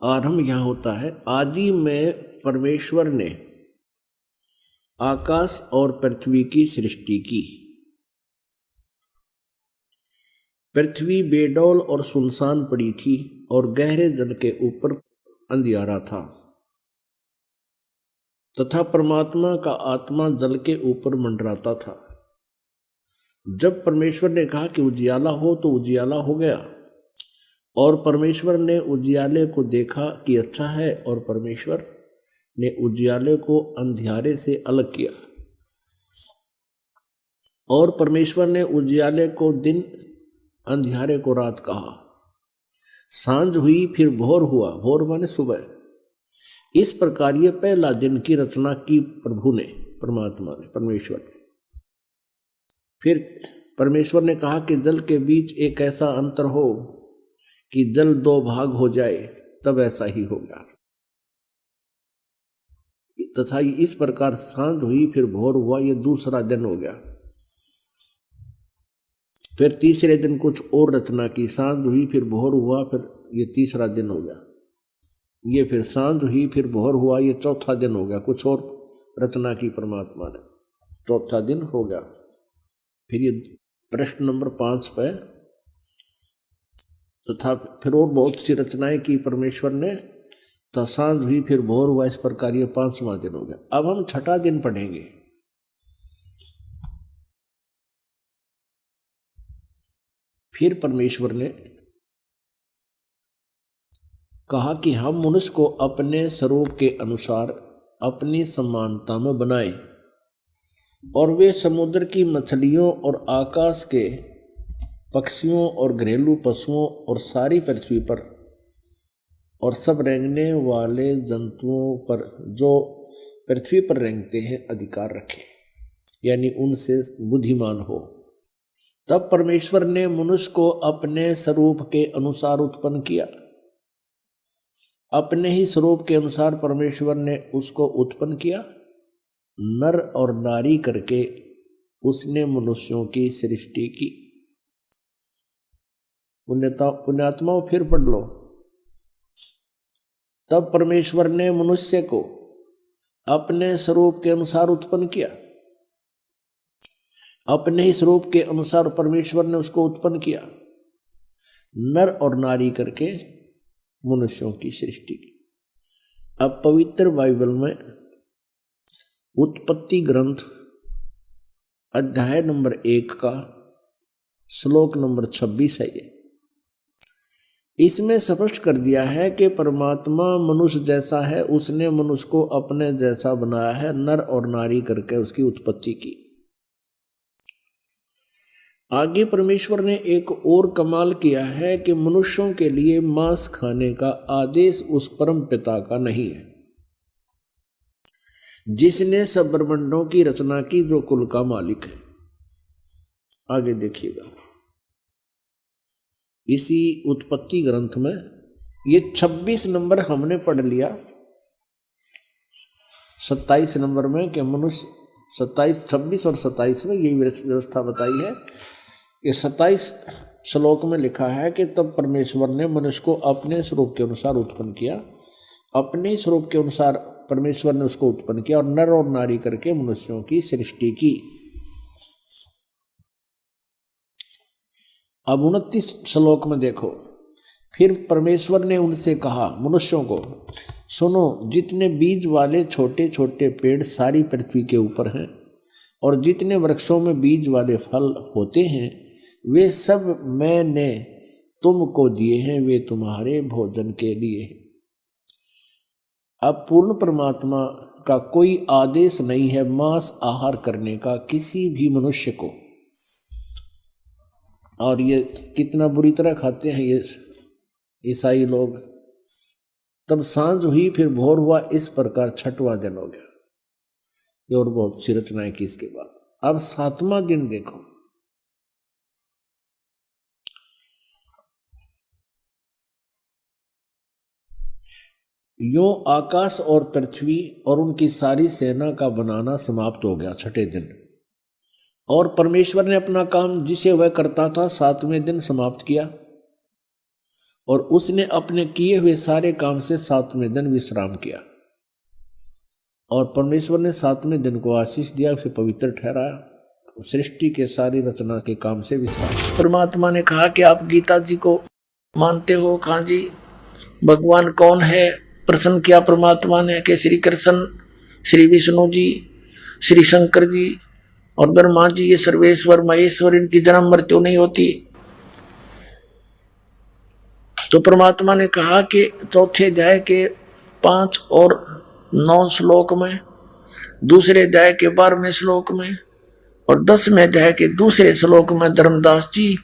आरंभ यहाँ होता है, आदि में परमेश्वर ने आकाश और पृथ्वी की सृष्टि की। पृथ्वी बेडौल और सुनसान पड़ी थी और गहरे जल के ऊपर अंधियारा था तथा परमात्मा का आत्मा जल के ऊपर मंडराता था। जब परमेश्वर ने कहा कि उजियाला हो तो उजियाला हो गया और परमेश्वर ने उजियाले को देखा कि अच्छा है और परमेश्वर ने उजियाले को अंधियारे से अलग किया। और परमेश्वर ने उजियाले को दिन, अंधियारे को रात कहा। सांझ हुई फिर भोर हुआ, भोर माने सुबह। इस प्रकार ये पहला दिन की रचना की प्रभु ने, परमात्मा ने, परमेश्वर ने। फिर परमेश्वर ने कहा कि जल के बीच एक ऐसा अंतर हो कि जल दो भाग हो जाए, तब ऐसा ही होगा। तथा इस प्रकार सांझ हुई फिर भोर हुआ, ये दूसरा दिन हो गया। फिर तीसरे दिन कुछ और रचना की, सांझ हुई फिर भोर हुआ, फिर ये तीसरा दिन हो गया। ये फिर सांझ हुई फिर भोर हुआ, ये चौथा दिन हो गया। कुछ और रचना की परमात्मा ने, चौथा दिन हो गया। फिर ये प्रश्न नंबर 5 पे, तथा फिर और बहुत सी रचनाएं की परमेश्वर ने, तो सांझ हुई फिर भोर हुआ, इस प्रकार ये 5वां दिन हो गया। अब हम छठा दिन पढ़ेंगे। फिर परमेश्वर ने कहा कि हम मनुष्य को अपने स्वरूप के अनुसार अपनी समानता में बनाए, और वे समुद्र की मछलियों और आकाश के पक्षियों और घरेलू पशुओं और सारी पृथ्वी पर और सब रेंगने वाले जंतुओं पर जो पृथ्वी पर रेंगते हैं अधिकार रखे, यानी उनसे बुद्धिमान हो। तब परमेश्वर ने मनुष्य को अपने स्वरूप के अनुसार उत्पन्न किया। अपने ही स्वरूप के अनुसार परमेश्वर ने उसको उत्पन्न किया, नर और नारी करके उसने मनुष्यों की सृष्टि की। पुण्यात्माओं फिर पढ़ लो। तब परमेश्वर ने मनुष्य को अपने स्वरूप के अनुसार उत्पन्न किया। अपने ही स्वरूप के अनुसार परमेश्वर ने उसको उत्पन्न किया, नर और नारी करके मनुष्यों की सृष्टि की। अब पवित्र बाइबल में उत्पत्ति ग्रंथ अध्याय नंबर 1 का श्लोक नंबर 26 है। ये इसमें स्पष्ट कर दिया है कि परमात्मा मनुष्य जैसा है, उसने मनुष्य को अपने जैसा बनाया है, नर और नारी करके उसकी उत्पत्ति की। आगे परमेश्वर ने एक और कमाल किया है कि मनुष्यों के लिए मांस खाने का आदेश उस परम पिता का नहीं है जिसने सब ब्रह्मांडों की रचना की, जो कुल का मालिक है। आगे देखिएगा, इसी उत्पत्ति ग्रंथ में ये 26 नंबर हमने पढ़ लिया। 27 नंबर में कि मनुष्य 26 और 27 में यही व्यवस्था बताई है। ये 27 श्लोक में लिखा है कि तब परमेश्वर ने मनुष्य को अपने स्वरूप के अनुसार उत्पन्न किया। अपने स्वरूप के अनुसार परमेश्वर ने उसको उत्पन्न किया और नर और नारी करके मनुष्यों की सृष्टि की। अब 29 श्लोक में देखो, फिर परमेश्वर ने उनसे कहा, मनुष्यों को, सुनो, जितने बीज वाले छोटे छोटे पेड़ सारी पृथ्वी के ऊपर हैं और जितने वृक्षों में बीज वाले फल होते हैं, वे सब मैंने तुमको दिए हैं, वे तुम्हारे भोजन के लिए हैं। अब पूर्ण परमात्मा का कोई आदेश नहीं है मांस आहार करने का किसी भी मनुष्य को, और ये कितना बुरी तरह खाते हैं ये ईसाई लोग। तब सांझ हुई फिर भोर हुआ, इस प्रकार 6वां दिन हो गया। ये और बहुत सी रचनाएं की इसके बाद। अब 7वां दिन देखो, यो आकाश और पृथ्वी और उनकी सारी सेना का बनाना समाप्त हो गया 6ठे दिन। और परमेश्वर ने अपना काम जिसे वह करता था 7वें दिन समाप्त किया, और उसने अपने किए हुए सारे काम से 7वें दिन विश्राम किया। और परमेश्वर ने 7वें दिन को आशीष दिया, उसे पवित्र ठहराया, सृष्टि के सारी रचना के काम से विश्राम। परमात्मा ने कहा कि आप गीता जी को मानते हो? कहा जी। भगवान कौन है? प्रश्न किया परमात्मा ने कि श्री कृष्ण, श्री विष्णु जी, श्री शंकर जी और ब्रह्मा जी, ये सर्वेश्वर महेश्वर, इनकी जन्म मृत्यु नहीं होती। तो परमात्मा ने कहा कि चौथे अध्याय के 5 और 9 श्लोक में, दूसरे अध्याय के 12वें श्लोक में और 10वें अध्याय के दूसरे श्लोक में धर्मदास जी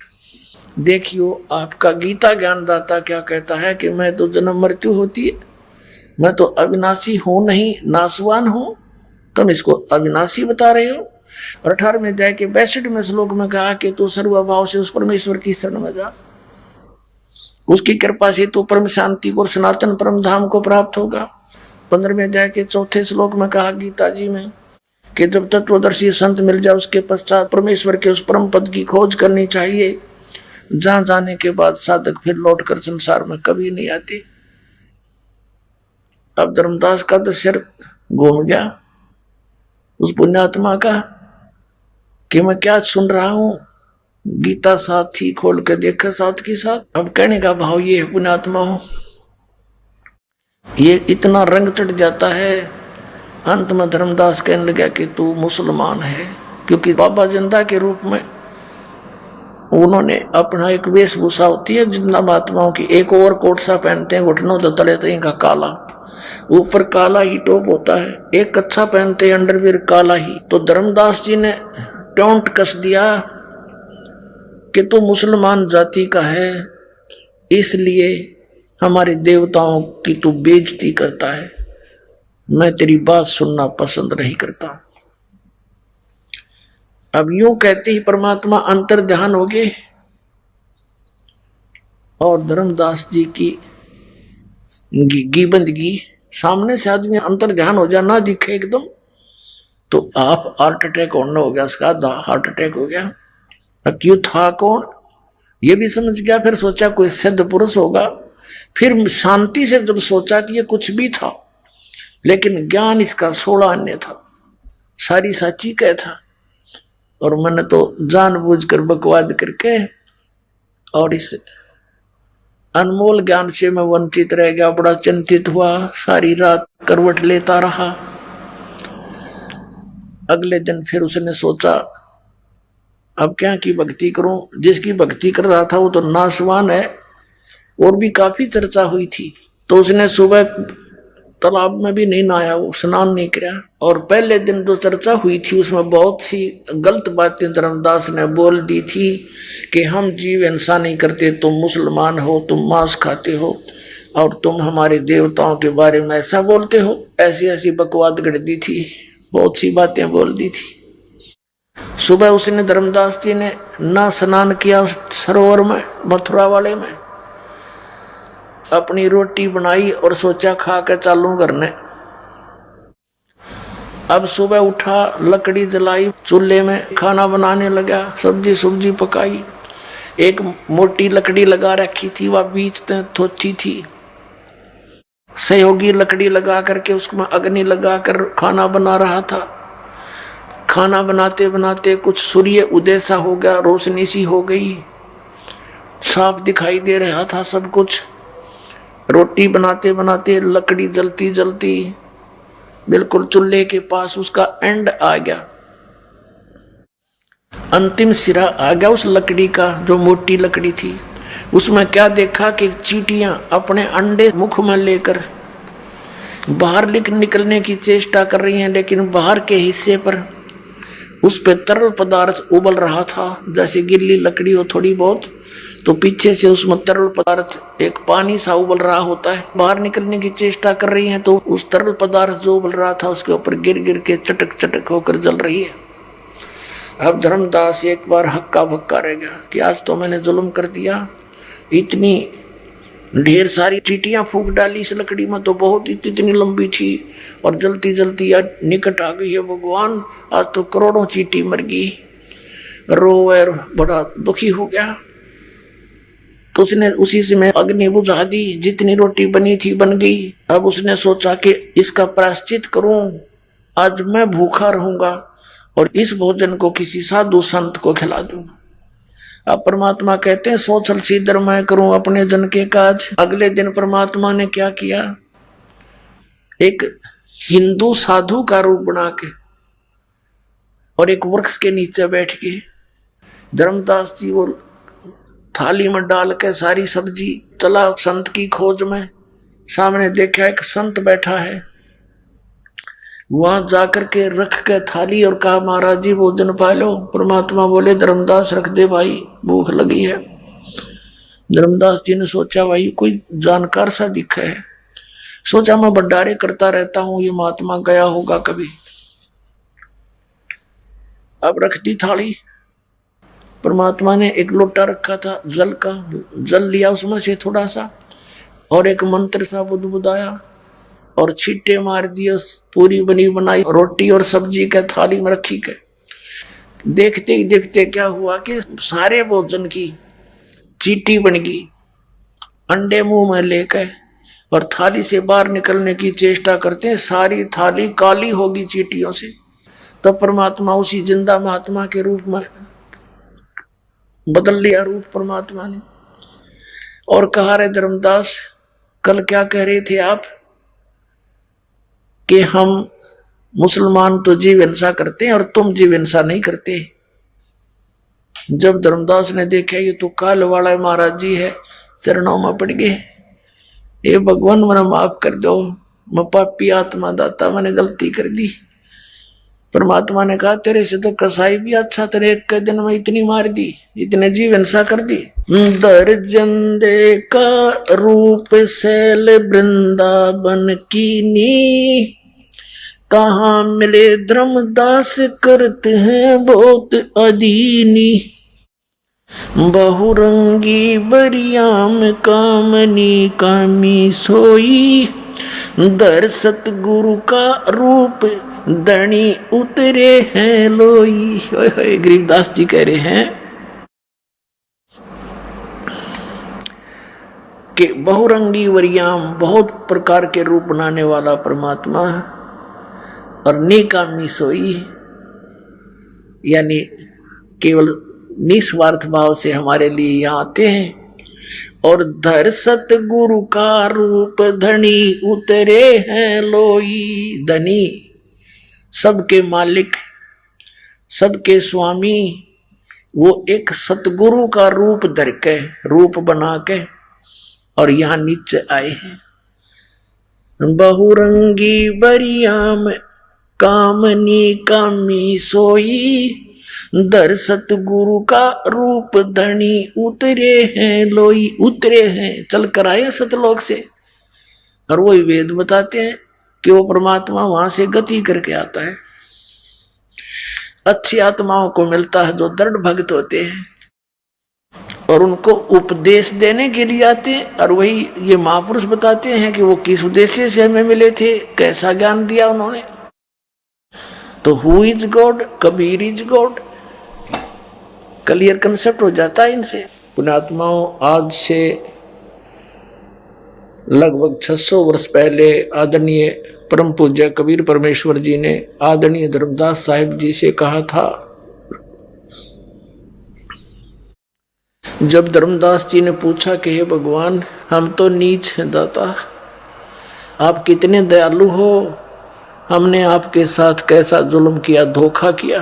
देखियो आपका गीता ज्ञानदाता क्या कहता है कि मैं तो जन्म मृत्यु होती है, मैं तो अविनाशी हूं नहीं नाशवान हूं, तुम इसको अविनाशी बता रहे हो। और 18वें अध्याय के 62वें श्लोक में कहा कि तू सर्वभाव से उस परमेश्वर की शरण में जा, उसकी कृपा से तू परम शांति को और सनातन परम धाम को प्राप्त होगा। 15वें अध्याय के 4थे श्लोक में कहा गीता जी में कि जब तत्वदर्शी संत मिल जाए उसके पश्चात परमेश्वर के उस परम पद की खोज करनी चाहिए, जहां जाने के बाद साधक फिर लौटकर संसार में कभी नहीं आते। अब धर्मदास का तो सिर घूम गया उस पुण्यात्मा का कि मैं क्या सुन रहा हूं, गीता साथ ही खोल के देखा साथ के साथ। अब कहने का भाव ये है पुण्यात्मा हो, ये इतना रंग चढ़ जाता है। अंत में धर्मदास कहने लगा कि तू मुसलमान है, क्योंकि बाबा जिंदा के रूप में उन्होंने अपना एक वेशभूषा होती है जितना महात्माओं की, एक और कोट सा पहनते हैं, घुटनों तो तले तई का काला, ऊपर काला ही टॉप होता है, एक कच्छा पहनते हैं अंडरवियर काला ही। तो धर्मदास जी ने टोंट कस दिया कि तू मुसलमान जाति का है, इसलिए हमारे देवताओं की तू बेइज्जती करता है, मैं तेरी बात सुनना पसंद नहीं करता। अब यूं कहते ही परमात्मा अंतर ध्यान हो गए और धर्मदास जी की बंदगी सामने से आदमी अंतर ध्यान हो जाए ना दिखे एकदम तो आप हार्ट अटैक होना हो गया, उसका हार्ट अटैक हो गया। अब क्यों था कौन ये भी समझ गया, फिर सोचा कोई सिद्ध पुरुष होगा, फिर शांति से जब सोचा कि ये कुछ भी था लेकिन ज्ञान इसका 16 अन्य था, सारी साची कह था, और मैंने तो जानबूझकर बकवाद करके और इस अनमोल ज्ञान से मैं वंचित रह गया, बड़ा चिंतित हुआ, सारी रात करवट लेता रहा। अगले दिन फिर उसने सोचा अब क्या की भक्ति करूं, जिसकी भक्ति कर रहा था वो तो नाशवान है, और भी काफी चर्चा हुई थी। तो उसने सुबह तालाब में भी नहीं नहाया, वो स्नान नहीं किया, और पहले दिन जो चर्चा हुई थी उसमें बहुत सी गलत बातें धर्मदास ने बोल दी थी कि हम जीव हिंसा नहीं करते, तुम मुसलमान हो, तुम मांस खाते हो और तुम हमारे देवताओं के बारे में ऐसा बोलते हो, ऐसी ऐसी बकवाद गढ़ दी थी, बहुत सी बातें बोल दी थी। सुबह उसने धर्मदास जी ने ना स्नान किया सरोवर में मथुरा वाले में, अपनी रोटी बनाई और सोचा खा के चालू करने। अब सुबह उठा, लकड़ी जलाई, चूल्हे में खाना बनाने लगा, सब्जी सब्जी पकाई, एक मोटी लकड़ी लगा रखी थी, वह बीच में थोथी थी, सहयोगी लकड़ी लगा करके उसमें अग्नि लगा कर खाना बना रहा था। खाना बनाते बनाते कुछ सूर्य उदय सा हो गया, रोशनी सी हो गई, साफ दिखाई दे रहा था सब कुछ। रोटी बनाते बनाते लकड़ी जलती जलती बिल्कुल चूल्हे के पास उसका एंड आ गया, अंतिम सिरा आ गया उस लकड़ी का, जो मोटी लकड़ी थी। उसमें क्या देखा कि चींटियां अपने अंडे मुख में लेकर बाहर निकलने की चेष्टा कर रही हैं, लेकिन बाहर के हिस्से पर उस पे तरल पदार्थ उबल रहा था, जैसे गिल्ली लकड़ी हो थोड़ी बहुत, तो पीछे से उसमें तरल पदार्थ एक पानी सा उबल रहा होता है, बाहर निकलने की चेष्टा कर रही हैं, तो उस तरल पदार्थ जो उबल रहा था उसके ऊपर गिर गिर के चटक चटक होकर जल रही है। अब धर्मदास एक बार हक्का भक्का रह गया कि आज तो मैंने जुल्म कर दिया, इतनी ढेर सारी चींटियां फूंक डाली इस लकड़ी में, तो बहुत इतनी लंबी थी और जलती जलती आज निकट आ गई है भगवान, आज तो करोड़ों चींटी मर गई। रोए बड़ा दुखी हो गया, तो उसने उसी से मैं अग्नि बुझा दी, जितनी रोटी बनी थी बन गई। अब उसने सोचा कि इसका प्रायश्चित करूं, आज मैं भूखा रहूंगा और इस भोजन को किसी साधु संत को खिला दूंगा। अब परमात्मा कहते हैं सोचल सीधर मैं करूं अपने जन के काज। अगले दिन परमात्मा ने क्या किया, एक हिंदू साधु का रूप बना के और एक वृक्ष के नीचे बैठ के धर्मदास जी वो थाली में डाल के सारी सब्जी चला संत की खोज में। सामने देखा एक संत बैठा है, वहां जाकर के रख के थाली और कहा महाराज जी भोजन पा लो। परमात्मा बोले धर्मदास रख दे भाई, भूख लगी है। धर्मदास जी ने सोचा भाई कोई जानकार सा दिखा है, सोचा मैं भंडारे करता रहता हूं, ये महात्मा गया होगा कभी। अब रख दी थाली। परमात्मा ने एक लोटा रखा था जल का, जल लिया उसमें से थोड़ा सा और एक मंत्र सा बुदबुदाया और छींटे मार दिए। पूरी बनी बनाई रोटी और सब्जी के थाली में रखी के देखते ही देखते क्या हुआ कि सारे भोजन की चींटी बन गई। अंडे मुंह में लेकर और थाली से बाहर निकलने की चेष्टा करते हैं, सारी थाली काली होगी चींटियों से। तब परमात्मा उसी जिंदा महात्मा के रूप में बदल लिया रूप परमात्मा ने और कहा रे धर्मदास कल क्या कह रहे थे आप कि हम मुसलमान तो जीव हिंसा करते हैं और तुम जीव हिंसा नहीं करते। जब धर्मदास ने देखा ये तो काल वाला महाराज जी है, चरणों में पड़ गए, ये भगवान मेरा माफ कर दो, मैं पापी आत्मा दाता, मैंने गलती कर दी। परमात्मा ने कहा तेरे से तो कसाई भी अच्छा, तेरे एक के दिन में इतनी मार दी, इतने जीव हिंसा कर दी। दर्जन दे का रूप शैल वृंदावन कीनी, कहाँ मिले धर्मदास करते हैं बहुत अदीनी। बहुरंगी बरियाम कामनी कामी सोई, दर सतगुरु का रूप धनी उतरे हैं लोई। गरीबदास जी कह रहे हैं कि बहुरंगी वरियाम बहुत प्रकार के रूप बनाने वाला परमात्मा और निकामी सोई यानी केवल निस्वार्थ भाव से हमारे लिए यहाँ आते हैं। और धर सतगुरु का रूप धनी उतरे हैं लोई। धनी सबके मालिक, सबके स्वामी, वो एक सतगुरु का रूप धर के, रूप बना के और यहाँ नीचे आए हैं। बहुरंगी बरियाम कामनी कामी सोई, दर सतगुरु का रूप धनी उतरे हैं लोई। उतरे हैं, चल कर आए सतलोक से। और वही वेद बताते हैं कि वो परमात्मा वहां से गति करके आता है। अच्छी आत्माओं को मिलता है जो दृढ़ भक्त होते हैं और उनको उपदेश देने के लिए आते हैं। और वही ये महापुरुष बताते हैं कि वो किस उद्देश्य से हमें मिले थे, कैसा ज्ञान दिया उन्होंने। तो who is God, Kabir is God, clear concept हो जाता है इनसे। पुण्यात्माओं, आज से लगभग 600 वर्ष पहले आदरणीय परम पूज्य कबीर परमेश्वर जी ने आदरणीय धर्मदास साहिब जी से कहा था, जब धर्मदास जी ने पूछा कि हे भगवान हम तो नीच हैं दाता, आप कितने दयालु हो, हमने आपके साथ कैसा जुल्म किया, धोखा किया,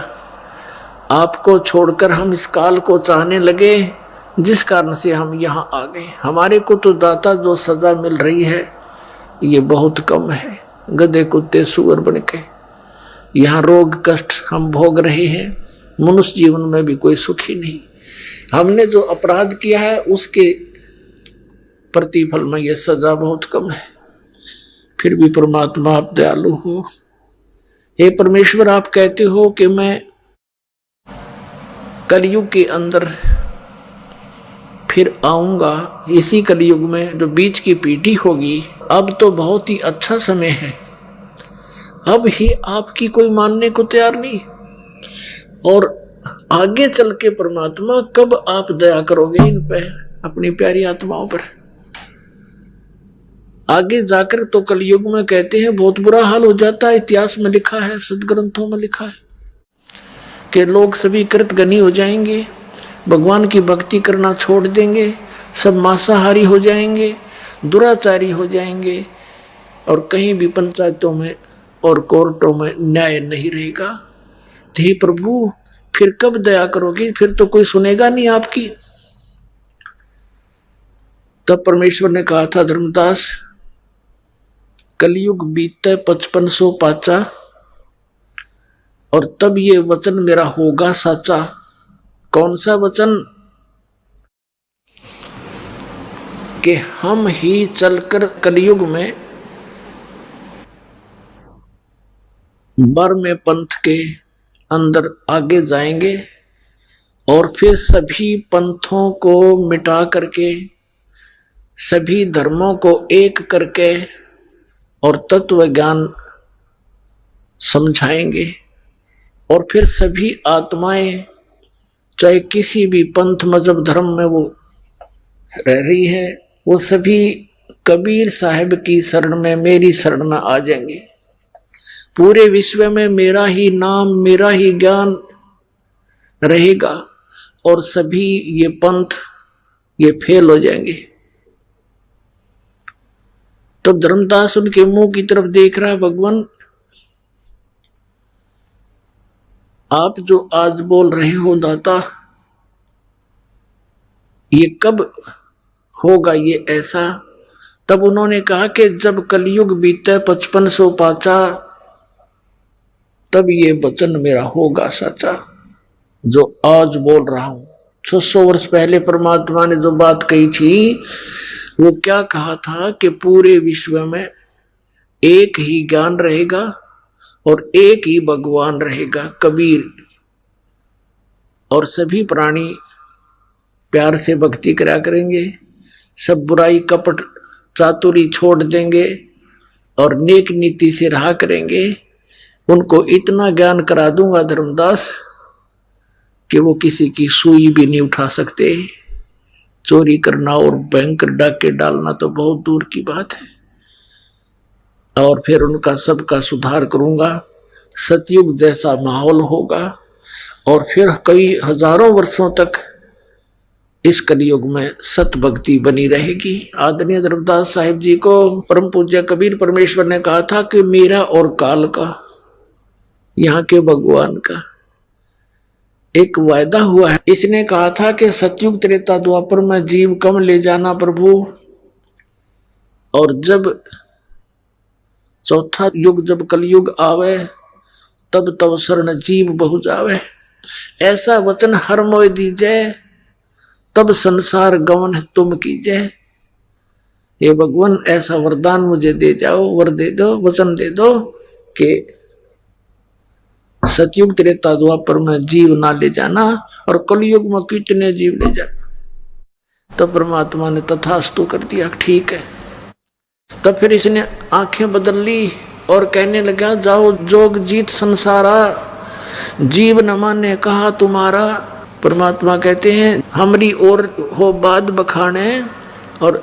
आपको छोड़कर हम इस काल को चाहने लगे जिस कारण से हम यहाँ आ गए। हमारे को तो दाता जो सजा मिल रही है ये बहुत कम है, गधे कुत्ते सुअर बन के यहाँ रोग कष्ट हम भोग रहे हैं। मनुष्य जीवन में भी कोई सुखी नहीं। हमने जो अपराध किया है उसके प्रतिफल में यह सजा बहुत कम है। फिर भी परमात्मा आप दयालु हो। हे परमेश्वर, आप कहते हो कि मैं कलयुग के अंदर फिर आऊंगा। इसी कलयुग में जो बीच की पीढ़ी होगी, अब तो बहुत ही अच्छा समय है, अब ही आपकी कोई मानने को तैयार नहीं। और आगे चल के परमात्मा कब आप दया करोगे इन पे, अपनी प्यारी आत्माओं पर। आगे जाकर तो कलयुग में कहते हैं बहुत बुरा हाल हो जाता है। इतिहास में लिखा है, सदग्रंथों में लिखा है कि लोग सभी कृतघ्नी हो जाएंगे, भगवान की भक्ति करना छोड़ देंगे, सब मांसाहारी हो जाएंगे, दुराचारी हो जाएंगे और कहीं भी पंचायतों में और कोर्टों में न्याय नहीं रहेगा। हे प्रभु, फिर कब दया करोगे? फिर तो कोई सुनेगा नहीं आपकी। तब परमेश्वर ने कहा था, धर्मदास कलयुग बीतते 5500 पाचा और तब ये वचन मेरा होगा सच्चा। कौन सा वचन? कि हम ही चलकर कलयुग में बर्मे पंथ के अंदर आगे जाएंगे और फिर सभी पंथों को मिटा करके, सभी धर्मों को एक करके और तत्व ज्ञान समझाएंगे। और फिर सभी आत्माएं, चाहे किसी भी पंथ मजहब धर्म में वो रह रही है, वो सभी कबीर साहब की शरण में, मेरी शरण में आ जाएंगे। पूरे विश्व में मेरा ही नाम, मेरा ही ज्ञान रहेगा और सभी ये पंथ ये फेल हो जाएंगे। तो धर्मदास उनके मुंह की तरफ देख रहा है, भगवान आप जो आज बोल रहे हो दाता, ये कब होगा ये ऐसा? तब उन्होंने कहा कि जब कलयुग बीते 5500 पाचा, तब ये वचन मेरा होगा सच्चा जो आज बोल रहा हूं। 600 वर्ष पहले परमात्मा ने जो बात कही थी, वो क्या कहा था कि पूरे विश्व में एक ही ज्ञान रहेगा और एक ही भगवान रहेगा, कबीर। और सभी प्राणी प्यार से भक्ति करा करेंगे, सब बुराई कपट चातुरी छोड़ देंगे और नेक नीति से रहा करेंगे। उनको इतना ज्ञान करा दूंगा धर्मदास कि वो किसी की सुई भी नहीं उठा सकते। चोरी करना और भयंकर डाके डालना तो बहुत दूर की बात है। और फिर उनका सबका सुधार करूंगा, सतयुग जैसा माहौल होगा और फिर कई हजारों वर्षों तक इस कलयुग में सत भक्ति बनी रहेगी। आदरणीय धर्मदास साहिब जी को परम पूज्य कबीर परमेश्वर ने कहा था कि मेरा और काल का, यहाँ के भगवान का एक वायदा हुआ है। इसने कहा था कि सतयुग त्रेता द्वापर में जीव कम ले जाना प्रभु, और जब चौथा युग जब कलयुग आवे तब तब शरण जीव बहु जावे। ऐसा वचन हर मोय दीजे, तब संसार गमन तुम कीजे। ये भगवान ऐसा वरदान मुझे दे जाओ, वर दे दो, वचन दे दो कि सतयुग त्रेता द्वापर में जीव ना ले जाना और कलयुग में कितने जीव ले जाना। तो परमात्मा ने तथास्तु कर दिया, ठीक है। तब फिर इसने आंखें बदल ली और कहने लगा, जाओ जोग जीत संसारा, जीव न माने कहा तुम्हारा। परमात्मा कहते हैं हमरी ओर हो बाद बखाने और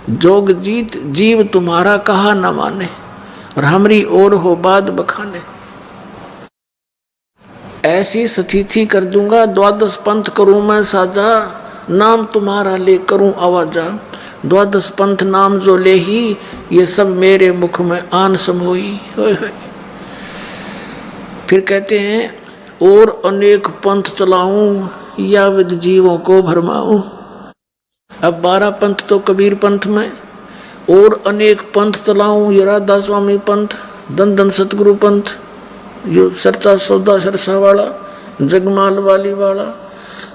जोग जीत जीव तुम्हारा कहा न माने और हमरी ओर हो बाद बखाने। ऐसी स्थिति कर दूंगा, द्वादश पंथ करूं मैं साजा, नाम तुम्हारा ले करूं आवाजा। द्वादश पंथ नाम जो ले ही, ये सब मेरे मुख में आन समोई। फिर कहते हैं और अनेक पंथ चलाऊं, या विद जीवों को भरमाऊं। अब 12 पंथ तो कबीर पंथ में, और अनेक पंथ चलाऊं, ये राधा स्वामी पंथ, धन धन सतगुरु पंथ, यो सरचा सौदा सरसा वाला, जगमाल वाली वाला,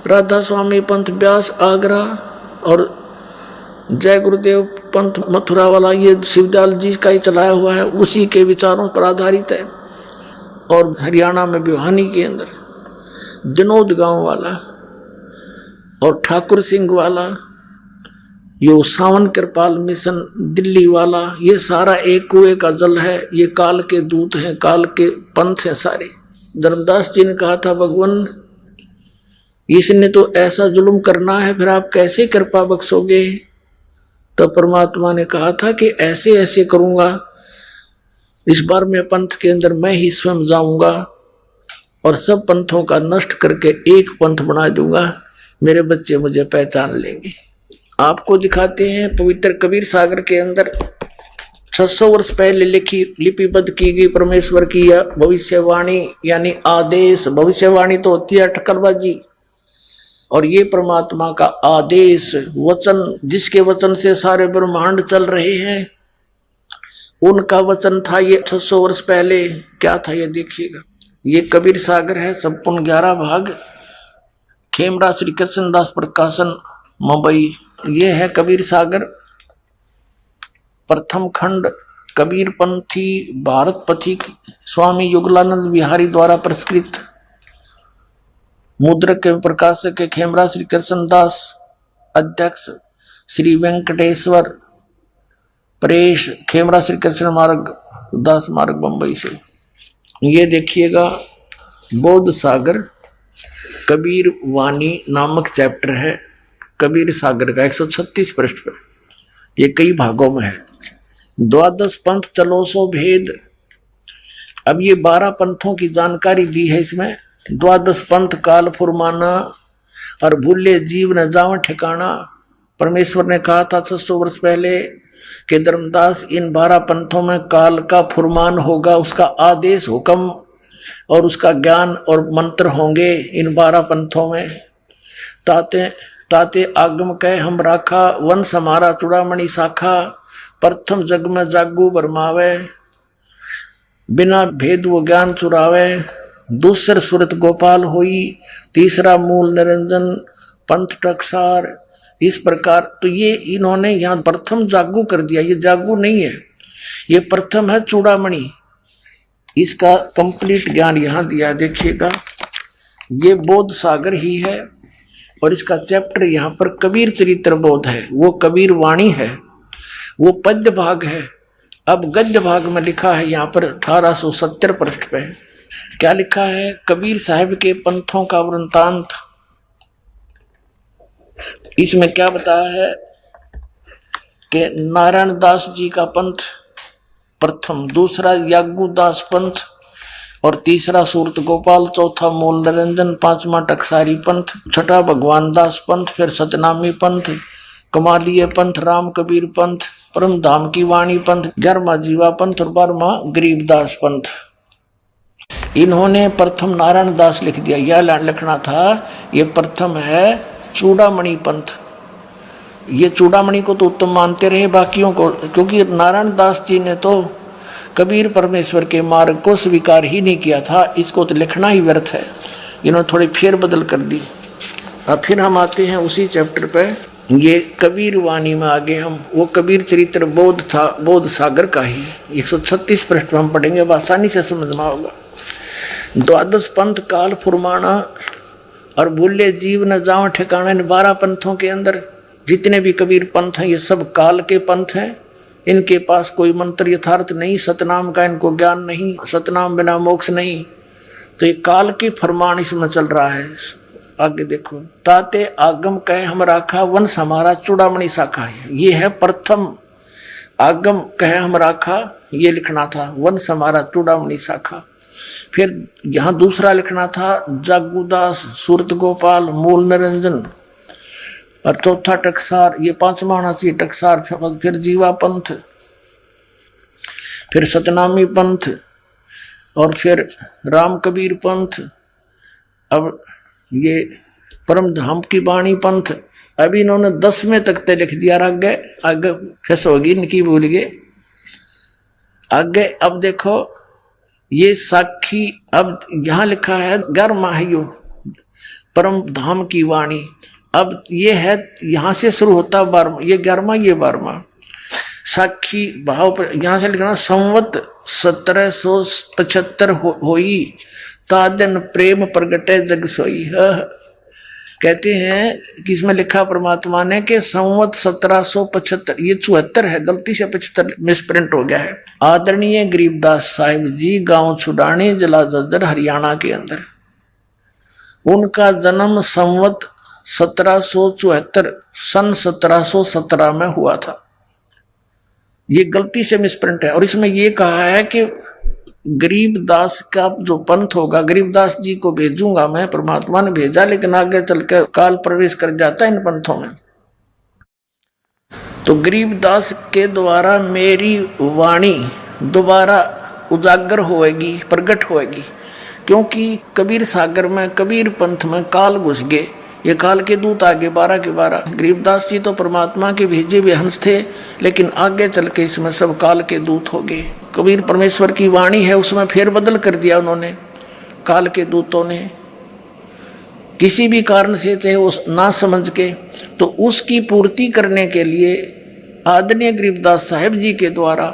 राधा स्वामी पंथ ब्यास आगरा, और जय गुरुदेव पंथ मथुरा वाला, ये शिवदयाल जी का ही चलाया हुआ है, उसी के विचारों पर आधारित है। और हरियाणा में भिवानी के अंदर जनोद गांव वाला और ठाकुर सिंह वाला, यो सावन कृपाल मिशन दिल्ली वाला, ये सारा एक कुएं का जल है। ये काल के दूत हैं, काल के पंथ हैं सारे। धर्मदास जी ने कहा था भगवान इसने तो ऐसा जुल्म करना है, फिर आप कैसे कृपा बख्शोगे? तो परमात्मा ने कहा था कि ऐसे ऐसे करूंगा, इस बार मैं पंथ के अंदर मैं ही स्वयं जाऊंगा और सब पंथों का नष्ट करके एक पंथ बना दूंगा। मेरे बच्चे मुझे पहचान लेंगे। आपको दिखाते हैं पवित्र कबीर सागर के अंदर 600 वर्ष पहले लिपिबद्ध की गई परमेश्वर की भविष्यवाणी, यानी आदेश। भविष्यवाणी तो होती है अटकलबाजी, और ये परमात्मा का आदेश वचन, जिसके वचन से सारे ब्रह्मांड चल रहे हैं। उनका वचन था ये 600 वर्ष पहले। क्या था ये देखिएगा। ये कबीर सागर है, संपूर्ण 11 भाग, खेमरा श्री कृष्णदास प्रकाशन मुंबई। ये है कबीर सागर, प्रथम खंड, कबीर पंथी भारत पथिक स्वामी युगलानंद बिहारी द्वारा पुरस्कृत, मुद्रक के प्रकाशक के खेमरा श्री कृष्णदास, अध्यक्ष श्री वेंकटेश्वर प्रेस, खेमरा श्री कृष्ण मार्ग, दास मार्ग, बंबई से। ये देखिएगा बौद्ध सागर कबीर वाणी नामक चैप्टर है कबीर सागर का, 136 पृष्ठ पर। ये कई भागों में है। द्वादश पंथ चलो सो भेद। अब ये 12 पंथों की जानकारी दी है इसमें। द्वादश पंथ काल फुरमाना और भूले जीव न जाव ठिकाना। परमेश्वर ने कहा था 600 वर्ष पहले कि धर्मदास इन 12 पंथों में काल का फुरमान होगा, उसका आदेश हुक्म और उसका ज्ञान और मंत्र होंगे इन 12 पंथों में। ताते ताते आगम कह हम राखा, वंश हमारा चूड़ामणि शाखा। प्रथम जग में जागू बरमावे, बिना भेद वो ज्ञान चुरावे। दूसर सुरत गोपाल होई, तीसरा मूल निरंजन पंथ टकसार। इस प्रकार तो ये इन्होंने यहाँ प्रथम जागू कर दिया। ये जागू नहीं है, ये प्रथम है चूड़ामणि। इसका कंप्लीट ज्ञान यहाँ दिया, देखिएगा। ये बौद्ध सागर ही है और इसका चैप्टर यहाँ पर कबीर चरित्र बोध है, वो कबीर वाणी है, वो पद्य भाग है। अब गद्य भाग में लिखा है यहाँ पर 1870 पृष्ठ पे क्या लिखा है, कबीर साहब के पंथों का वृंतांत। इसमें क्या बताया है कि नारायण दास जी का पंथ प्रथम, दूसरा यागूदास पंथ और तीसरा सूरत गोपाल, चौथा मूल निरंजन, पांचवा टकसारी पंथ, छठा भगवान दास पंथ, फिर सतनामी पंथ, कमालिय पंथ, राम कबीर पंथ, परम धाम की वाणी पंथ, 11वां जीवा पंथ और 12वां गरीबदास पंथ। इन्होंने प्रथम नारायण दास लिख दिया। यह लिखना था, ये प्रथम है चूड़ामणि पंथ। ये चूड़ामणि को तो उत्तम मानते रहे बाकियों को, क्योंकि नारायण दास जी ने तो कबीर परमेश्वर के मार्ग को स्वीकार ही नहीं किया था, इसको तो लिखना ही व्यर्थ है। इन्होंने थोड़ी फेर बदल कर दी। अब फिर हम आते हैं उसी चैप्टर पे, ये कबीर वाणी में आगे हम, वो कबीर चरित्र बोध था, बोध सागर का ही 136 पृष्ठ हम पढ़ेंगे, अब आसानी से समझ में होगा। द्वादश पंथ काल फुरमाना और भूले जीव न जाओ ठिकाना। इन 12 पंथों के अंदर जितने भी कबीर पंथ हैं ये सब काल के पंथ हैं। इनके पास कोई मंत्र यथार्थ नहीं, सतनाम का इनको ज्ञान नहीं, सतनाम बिना मोक्ष नहीं। तो ये काल की फरमान इसमें चल रहा है। आगे देखो, ताते आगम कहे हम राखा, वंश हमारा चूड़ामणि शाखा है। ये है प्रथम, आगम कहे हम राखा ये लिखना था, वंश हमारा चूड़ामणि शाखा। फिर यहाँ दूसरा लिखना था जागूदास, सूरत गोपाल, मूल निरंजन और चौथा टकसार। ये 5वां होना चाहिए टकसार। फिर जीवा पंथ, फिर सतनामी पंथ और फिर राम कबीर पंथ। अब ये परम धाम की वाणी पंथ। अभी इन्होंने 10वें तक ते लिख दिया। आगे आगे फैस होगी इनकी, भूल गए आगे। अब देखो ये साखी, अब यहाँ लिखा है 11वां है यो परम धाम की वाणी। अब ये है, यहाँ से शुरू होता 12वां, ये 11वां, ये 12वां। साखी भाव पर यहाँ से लिखना, संवत 1775 होई, तादन प्रेम प्रगटे जग सोई। कहते हैं कि इसमें लिखा परमात्मा ने कि संवत 1775, ये 74 है, गलती से 75 मिसप्रिंट हो गया है। आदरणीय गरीबदास साहिब जी, गांव छुड़ानी, जिला जज्जर, हरियाणा के अंदर। उनका जन्म संवत 1774 सन 1717 में हुआ था। ये गलती से मिसप्रिंट है। और इसमें ये कहा है कि गरीबदास का जो पंथ होगा, गरीबदास जी को भेजूंगा मैं, परमात्मा ने भेजा, लेकिन आगे चल के काल प्रवेश कर जाता है इन पंथों में। तो गरीबदास के द्वारा मेरी वाणी दोबारा उजागर होएगी, प्रकट होएगी, क्योंकि कबीर सागर में, कबीर पंथ में काल घुस गए। ये काल के दूत आगे 12 के 12। गरीबदास जी तो परमात्मा के भेजे हुए हंस थे, लेकिन आगे चल के इसमें सब काल के दूत हो गए। कबीर परमेश्वर की वाणी है, उसमें फेर बदल कर दिया उन्होंने, काल के दूतों ने, किसी भी कारण से, चाहे वो ना समझ के, तो उसकी पूर्ति करने के लिए आदरणीय गरीबदास साहिब जी के द्वारा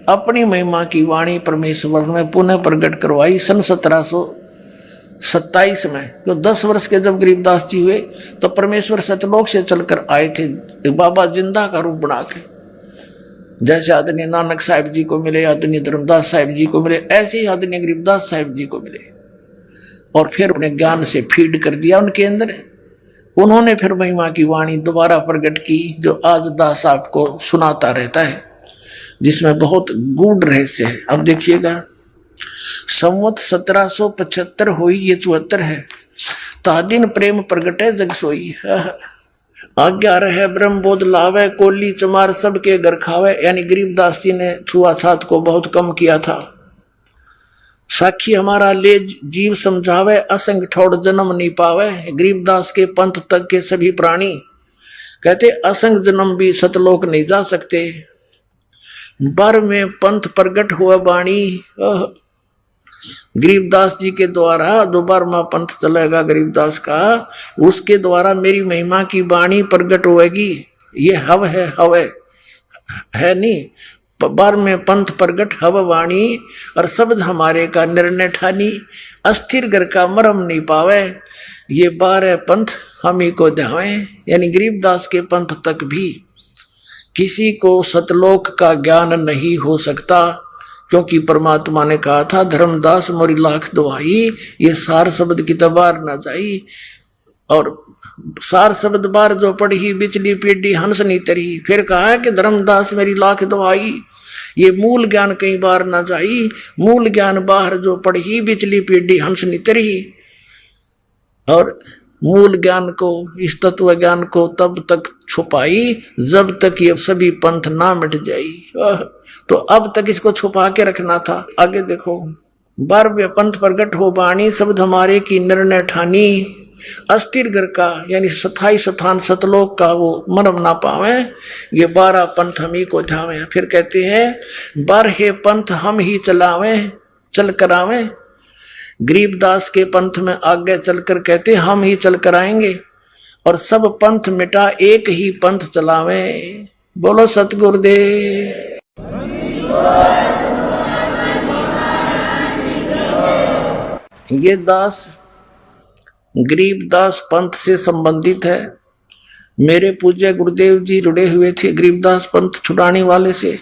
अपनी महिमा की वाणी परमेश्वर में पुनः प्रकट करवाई सन 1727 में। जो 10 वर्ष के जब गरीबदास जी हुए तो परमेश्वर सतलोक से चलकर आए थे बाबा जिंदा का रूप बना के। जैसे आदरणीय नानक साहिब जी को मिले, आदरणीय धर्मदास साहिब जी को मिले, ऐसे ही आदरणीय गरीबदास साहिब जी को मिले और फिर अपने ज्ञान से फीड कर दिया उनके अंदर। उन्होंने फिर महिमा की वाणी दोबारा प्रकट की, जो आज दास आपको सुनाता रहता है, जिसमें बहुत गूढ़ रहस्य है। अब देखिएगा, संवत 1775 हुई, ये 74 है। तादिन प्रेम प्रगटे जग सोई, आज्ञा रहे ब्रह्म बोध लावे, कोली चमार सबके घर खावे। यानी गरीबदास जी ने छुआछात को बहुत कम किया था। साखी हमारा ले जीव समझावे, असंग ठोड़ जन्म नहीं पावे। गरीबदास के पंथ तक के सभी प्राणी कहते असंग जन्म भी सतलोक नहीं जा सकते। बर में पंथ प्रगट हुआ वाणी, गरीबदास जी के द्वारा दोबारा पंथ चलेगा गरीबदास का, उसके द्वारा मेरी महिमा की वाणी प्रगट होएगी। ये हव है नहीं, बार में पंथ प्रगट हव वाणी, और शब्द हमारे का निर्णय ठानी, अस्थिर घर का मरम नहीं पावे। ये 12 पंथ हम ही को ध्यावे। यानी गरीबदास के पंथ तक भी किसी को सतलोक का ज्ञान नहीं हो सकता, क्योंकि परमात्मा ने कहा था धर्मदास मोरी लाख दुहाई, ये सार शब्द की तबार ना जाई। और सार शब्द बार जो पढ़ी बिचली पीढ़ी हंस नहीं तरी। फिर कहा है कि धर्मदास मेरी लाख दुहाई, ये मूल ज्ञान कई बार ना जाई। मूल ज्ञान बाहर जो पढ़ी बिचली पीढ़ी हंस नहीं तरी। और मूल ज्ञान को, इस तत्व ज्ञान को तब तक छुपाई जब तक ये सभी पंथ ना मिट जाई। तो अब तक इसको छुपा के रखना था। आगे देखो, बार पंथ प्रगट हो बाणी, शब्द हमारे की निर्णय ठानी, अस्थिर घर का यानी स्थाई स्थान सतलोक का वो मरम ना पावे। ये 12 पंथ हम ही को ध्यावे। फिर कहते हैं 12 पंथ हम ही चलावे, चल करावे। गरीबदास के पंथ में आगे चलकर कहते हम ही चल कर आएंगे, और सब पंथ मिटा एक ही पंथ चलावे। बोलो सतगुरुदेव। ये दास गरीबदास पंथ से संबंधित है। मेरे पूज्य गुरुदेव जी जुड़े हुए थे गरीबदास पंथ छुड़ाने वाले से,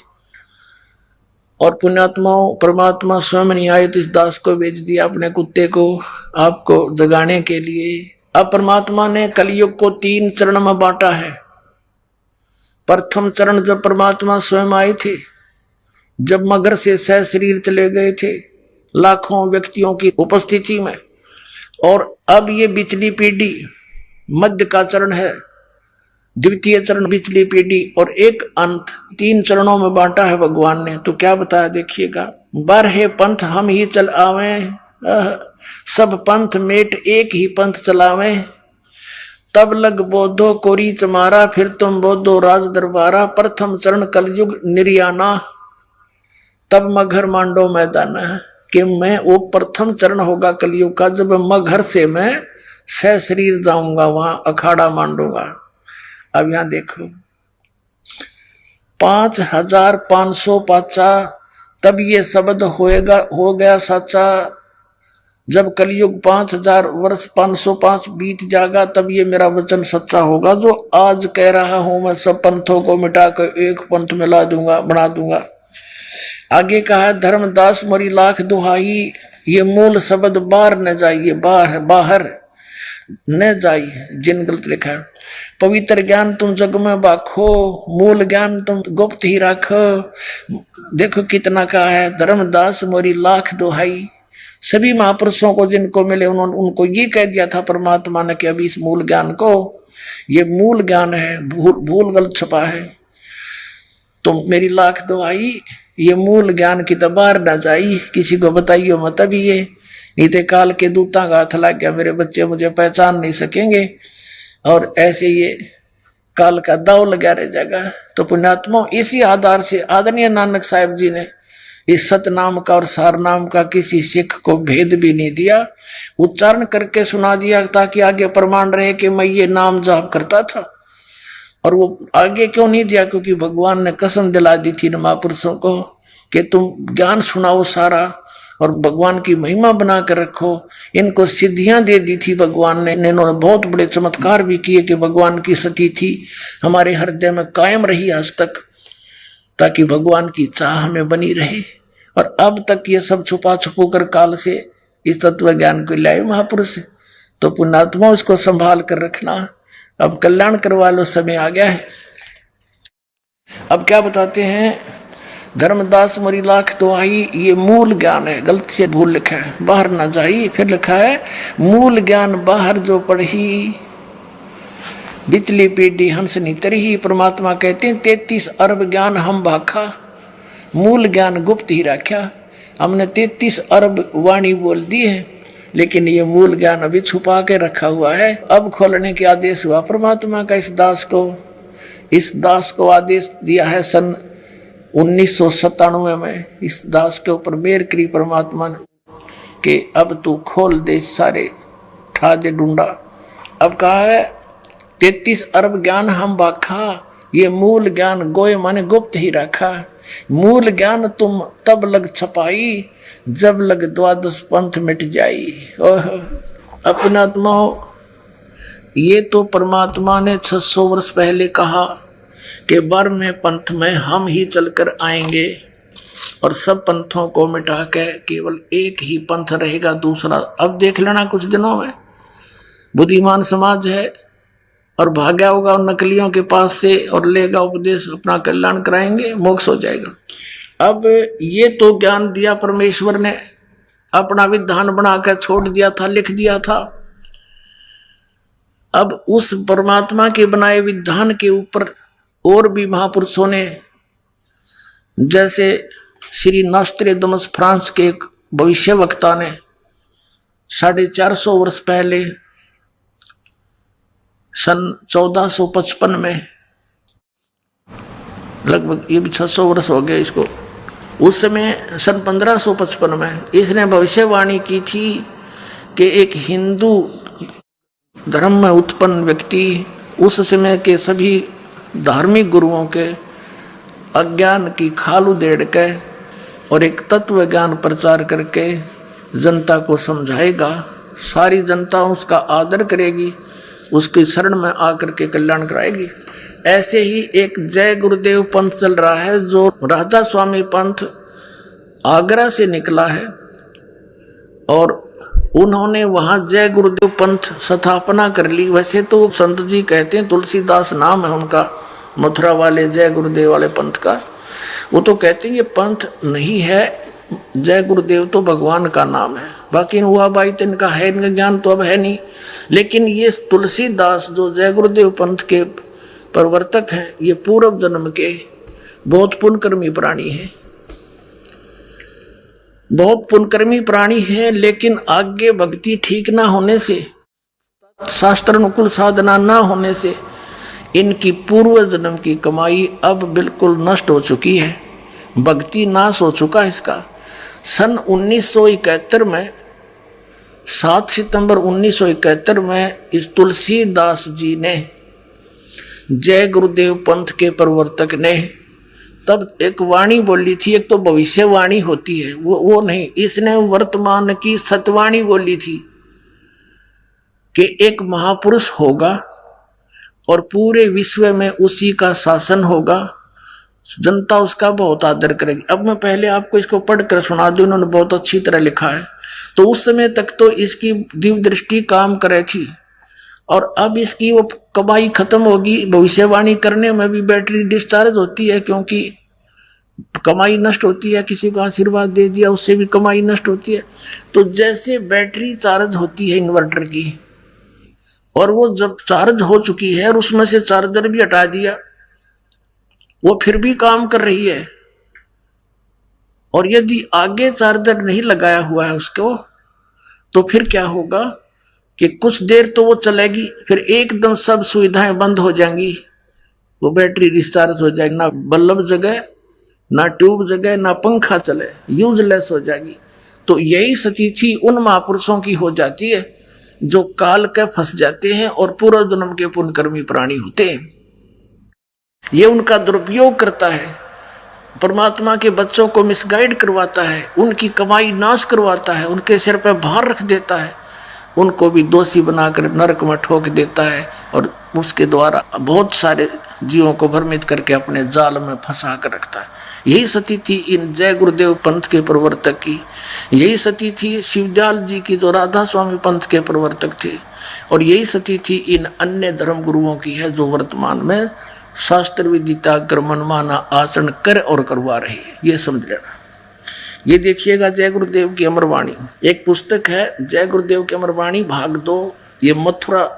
और पुण्यात्माओं परमात्मा स्वयं नहीं आए तो इस दास को भेज दिया अपने कुत्ते को आपको जगाने के लिए। अब परमात्मा ने कलयुग को 3 चरण में बांटा है। प्रथम चरण जब परमात्मा स्वयं आए थे, जब मगर से सह शरीर चले गए थे लाखों व्यक्तियों की उपस्थिति में, और अब ये बिचली पीढ़ी मध्य का चरण है, द्वितीय चरण बिचली पीढ़ी, और एक अंत। 3 चरणों में बांटा है भगवान ने। तो क्या बताया देखिएगा, 12 पंथ हम ही चल आवे, सब पंथ मेट एक ही पंथ चलावे। तब लग बोधो कोरी चमारा, फिर तुम बोधो राज दरबारा। प्रथम चरण कलयुग निर्याना, तब मगर मांडो मैदाना। कि मैं वो प्रथम चरण होगा कलयुग का, जब मगर से मैं सह शरीर जाऊंगा, वहां अखाड़ा मांडूंगा। अब यहां देखो 5550 तब ये शब्द हो गया सच्चा। जब कलयुग 5000 वर्ष 505 बीत जाएगा, तब ये मेरा वचन सच्चा होगा जो आज कह रहा हूं। मैं सब पंथों को मिटाकर एक पंथ मिला दूंगा, बना दूंगा। आगे कहा है धर्मदास मोरी लाख दुहाई, ये मूल शब्द बाहर न जाइए, बाहर न जाइए। जिन गलत लिखा है, पवित्र ज्ञान तुम जग में बाखो, मूल ज्ञान तुम गुप्त ही रखो। देखो कितना कहा है, धर्मदास मोरी लाख दुहाई। सभी महापुरुषों को जिनको मिले उन्होंने उनको ये कह दिया था परमात्मा ने कि अभी इस मूल ज्ञान को, ये मूल ज्ञान है, भूल गलत छुपा है। तो मेरी लाख दुहाई, ये मूल ज्ञान की तबार ना जाई, किसी को बताइयो मत। अभी ये नहीं तो काल के दूता का हाथ लग गया, मेरे बच्चे मुझे पहचान नहीं सकेंगे। और ऐसे ये काल का दाव लगा रह जाएगा। तो पुण्यात्मा, इसी आधार से आदरणीय नानक साहब जी ने इस सतनाम का और सार नाम का किसी सिख को भेद भी नहीं दिया, उच्चारण करके सुना दिया ताकि आगे प्रमाण रहे कि मैं ये नाम जाप करता था। और वो आगे क्यों नहीं दिया? क्योंकि भगवान ने कसम दिला दी थी महापुरुषों को कि तुम ज्ञान सुनाओ सारा और भगवान की महिमा बना कर रखो। इनको सिद्धियां दे दी थी भगवान ने, इन्होंने बहुत बड़े चमत्कार भी किए कि भगवान की सती थी हमारे हृदय में कायम रही आज तक, ताकि भगवान की चाह हमें बनी रहे। और अब तक ये सब छुपा छुपो कर काल से इस तत्व ज्ञान को लाए महापुरुष। तो पुण्यात्मा उसको संभाल कर रखना। अब कल्याण करवा लो, समय आ गया है। अब क्या बताते हैं? धर्मदास मरी लाख तो आई, ये मूल ज्ञान है, गलती से भूल लिखा है, बाहर ना जाई। फिर लिखा है मूल ज्ञान बाहर जो पढ़ी, बिचली पीढ़ी हंस नी तरही। परमात्मा कहते हैं 33 अरब ज्ञान हम भाखा, मूल ज्ञान गुप्त ही रखा। हमने 33 अरब वाणी बोल दी है, लेकिन ये मूल ज्ञान अभी छुपा के रखा हुआ है। अब खोलने के आदेश हुआ परमात्मा का इस दास को आदेश दिया है सन 1997 में। इस दास के ऊपर मेहर करी परमात्मा ने कि अब तू खोल दे सारे ठा दे ढूंढा। अब कहा है 33 अरब ज्ञान हम बाखा, ये मूल ज्ञान गोए माने गुप्त ही रखा। मूल ज्ञान तुम तब लग छपाई, जब लग द्वादश पंथ मिट जाई। अपना आत्मा, ये तो परमात्मा ने 600 वर्ष पहले कहा कि 12वें पंथ में हम ही चलकर आएंगे और सब पंथों को मिटा के केवल एक ही पंथ रहेगा, दूसरा। अब देख लेना कुछ दिनों में बुद्धिमान समाज है और भाग्या होगा उन नकलियों के पास से और लेगा उपदेश, अपना कल्याण कराएंगे, मोक्ष हो जाएगा। अब ये तो ज्ञान दिया परमेश्वर ने, अपना विधान बनाकर छोड़ दिया था, लिख दिया था। अब उस परमात्मा के बनाए विधान के ऊपर और भी महापुरुषों ने, जैसे श्री नॉस्ट्रेडमस फ्रांस के एक भविष्यवक्ता ने 450 वर्ष पहले सन 1455 में, लगभग ये भी 600 वर्ष हो गए इसको, उस समय सन 1555 में इसने भविष्यवाणी की थी कि एक हिंदू धर्म में उत्पन्न व्यक्ति उस समय के सभी धार्मिक गुरुओं के अज्ञान की खाल उधेड़ के और एक तत्व ज्ञान प्रचार करके जनता को समझाएगा। सारी जनता उसका आदर करेगी, उसकी शरण में आकर के कल्याण कराएगी। ऐसे ही एक जय गुरुदेव पंथ चल रहा है, जो राधा स्वामी पंथ आगरा से निकला है और उन्होंने वहां जय गुरुदेव पंथ स्थापना कर ली। वैसे तो संत जी कहते हैं, तुलसीदास नाम है उनका, मथुरा वाले जय गुरुदेव वाले पंथ का। वो तो कहते हैं ये पंथ नहीं है, जय गुरुदेव तो भगवान का नाम है, बाकी हुआ भाई तो इनका है, इनका ज्ञान तो अब है नहीं। लेकिन ये तुलसीदास जो जय गुरुदेव पंथ के प्रवर्तक हैं, ये पूर्व जन्म के बहुत पुण्यकर्मी प्राणी हैं, बहुत पुण्यकर्मी प्राणी हैं। लेकिन आगे भक्ति ठीक ना होने से, शास्त्र अनुकूल साधना ना होने से इनकी पूर्व जन्म की कमाई अब बिल्कुल नष्ट हो चुकी है, भक्ति नाश हो चुका है इसका। सन 1971 में 7 सितंबर 1971 में इस तुलसीदास जी ने, जय गुरुदेव पंथ के प्रवर्तक ने, तब एक वाणी बोली थी। एक तो भविष्यवाणी होती है, वो नहीं, इसने वर्तमान की सतवाणी बोली थी कि एक महापुरुष होगा और पूरे विश्व में उसी का शासन होगा, जनता उसका बहुत आदर करेगी। अब मैं पहले आपको इसको पढ़कर सुना दूं, उन्होंने बहुत अच्छी तरह लिखा है। तो उस समय तक तो इसकी दिव्य दृष्टि काम करे थी और अब इसकी वो कमाई खत्म होगी। भविष्यवाणी करने में भी बैटरी डिस्चार्ज होती है, क्योंकि कमाई नष्ट होती है। किसी को आशीर्वाद दे दिया, उससे भी कमाई नष्ट होती है। तो जैसे बैटरी चार्ज होती है इन्वर्टर की, और वो जब चार्ज हो चुकी है और उसमें से चार्जर भी हटा दिया, वो फिर भी काम कर रही है। और यदि आगे चार्जर नहीं लगाया हुआ है उसको, तो फिर क्या होगा कि कुछ देर तो वो चलेगी, फिर एकदम सब सुविधाएं बंद हो जाएंगी, वो बैटरी डिस्चार्ज हो जाएगी, ना बल्ब जगह, ना ट्यूब जगह, ना पंखा चले, यूजलेस हो जाएगी। तो यही स्थिति उन महापुरुषों की हो जाती है जो काल के फंस जाते हैं और पूर्व जन्म के पुण्यकर्मी प्राणी होते हैं। ये उनका दुरुपयोग करता है, परमात्मा के बच्चों को मिसगाइड करवाता है, उनकी कमाई नाश करवाता है, उनके सिर पर भार रख देता है, उनको भी दोषी बनाकर नरक में ठोक देता है और उसके द्वारा बहुत सारे जीवों को भ्रमित करके अपने जाल में फंसा कर रखता है। यही स्थिति थी इन जय गुरुदेव पंथ के प्रवर्तक की, यही स्थिति थी शिवदयाल जी की जो राधा स्वामी पंथ के प्रवर्तक थे, और यही स्थिति थी इन अन्य धर्म गुरुओं की है जो वर्तमान में शास्त्र विधि त्याग कर मनमाना आचरण कर और करवा रहे हैं। ये समझ लेना। ये देखिएगा जय गुरुदेव की अमरवाणी, एक पुस्तक है जय गुरुदेव की अमरवाणी भाग 2, ये मथुरा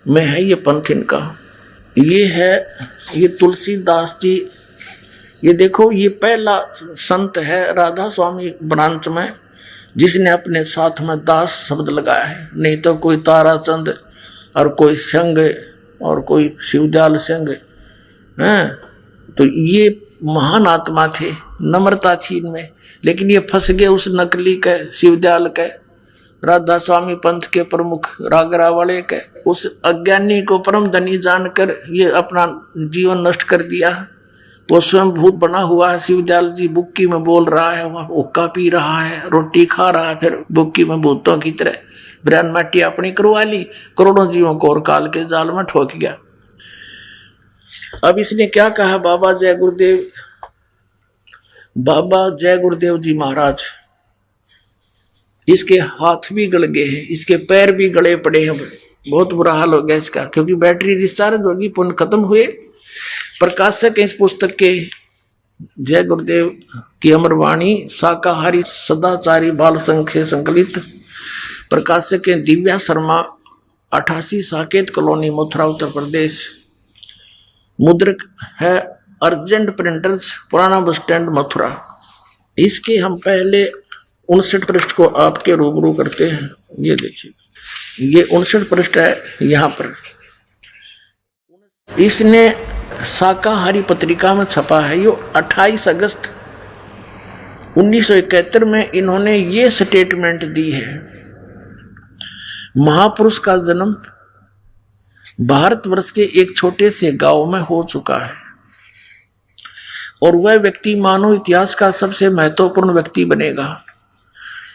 में है ये पंथ इनका। ये है ये तुलसीदास जी, ये देखो ये पहला संत है राधा स्वामी ब्रांच में जिसने अपने साथ में दास शब्द लगाया है, नहीं तो कोई ताराचंद और कोई संग और कोई शिवदयाल सिंह हैं। तो ये महान आत्मा थे, नम्रता थी इनमें, लेकिन ये फंस गए उस नकली के शिवदयाल के राधा स्वामी पंथ के प्रमुख रागरा वाले के, उस अज्ञानी को परम धनी जानकर ये अपना जीवन नष्ट कर दिया। वो स्वयं भूत बना हुआ है, शिवदयाल जी बुक्की में बोल रहा है, वह हुक्का पी रहा है, रोटी खा रहा है, फिर बुक्की में भूतों की तरह ब्रह्म माटी अपनी करवा ली, करोड़ों जीवों को और काल के जाल में ठोक गया। अब इसने क्या कहा, बाबा जय गुरुदेव, बाबा जय गुरुदेव जी महाराज, इसके हाथ भी गल गए हैं, इसके पैर भी गले पड़े हैं, बहुत बुरा हाल हो गया इसका, क्योंकि बैटरी डिस्चार्ज होगी, पुण्य खत्म हुए। प्रकाशक इस पुस्तक के जय गुरुदेव की अमरवाणी शाकाहारी सदाचारी बाल संघ से संकलित, प्रकाशक है दिव्या शर्मा, 88 साकेत कॉलोनी मथुरा उत्तर प्रदेश। मुद्रक है अर्जेंट प्रिंटर्स पुराना बस स्टैंड मथुरा। इसके हम पहले 59 पृष्ठ को आपके रूबरू करते हैं। ये देखिए ये 59 पृष्ठ है, यहाँ पर इसने शाकाहारी पत्रिका में छपा है। ये 28 अगस्त 1971 में इन्होंने ये स्टेटमेंट दी है, महापुरुष का जन्म भारतवर्ष के एक छोटे से गांव में हो चुका है और वह व्यक्ति मानव इतिहास का सबसे महत्वपूर्ण व्यक्ति बनेगा।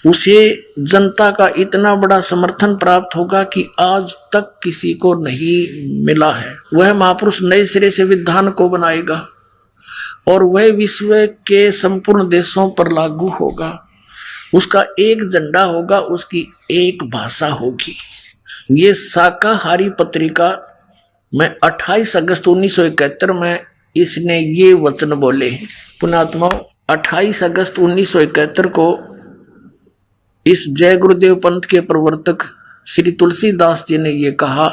उसे जनता का इतना बड़ा समर्थन प्राप्त होगा कि आज तक किसी को नहीं मिला है। वह महापुरुष नए सिरे से विधान को बनाएगा और वह विश्व के संपूर्ण देशों पर लागू होगा। उसका एक झंडा होगा, उसकी एक भाषा होगी। ये शाकाहारी पत्रिका में 28 अगस्त 1971 में इसने ये वचन बोले। पुण्यात्मा 28 अगस्त 1971 को इस जय गुरुदेव पंथ के प्रवर्तक श्री तुलसीदास जी ने ये कहा,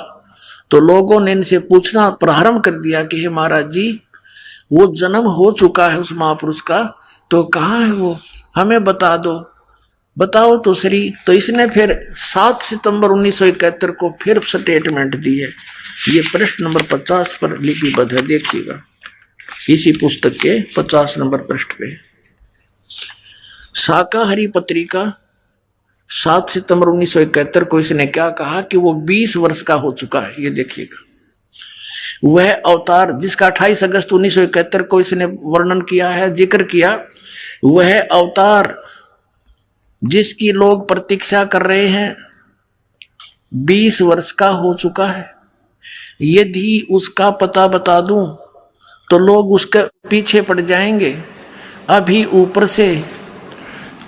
तो लोगों ने इनसे पूछना प्रारंभ कर दिया कि हे महाराज जी, वो जन्म हो चुका है उस महापुरुष का, तो कहाँ है वो, हमें बता दो, बताओ तो श्री। तो इसने फिर 7 सितंबर 1971 को फिर स्टेटमेंट दी है। ये पृष्ठ नंबर 50 पर लिपिबद्ध है, देखिएगा इसी पुस्तक के 50 नंबर पृष्ठ पे। शाकाहारी पत्रिका 7 सितंबर 1971 को इसने क्या कहा कि वो 20 वर्ष का हो चुका है। ये देखिएगा वह अवतार जिसका 28 अगस्त 1971 को इसने वर्णन किया है, जिक्र किया, वह अवतार जिसकी लोग प्रतीक्षा कर रहे हैं 20 वर्ष का हो चुका है। यदि उसका पता बता दूं तो लोग उसके पीछे पड़ जाएंगे। अभी ऊपर से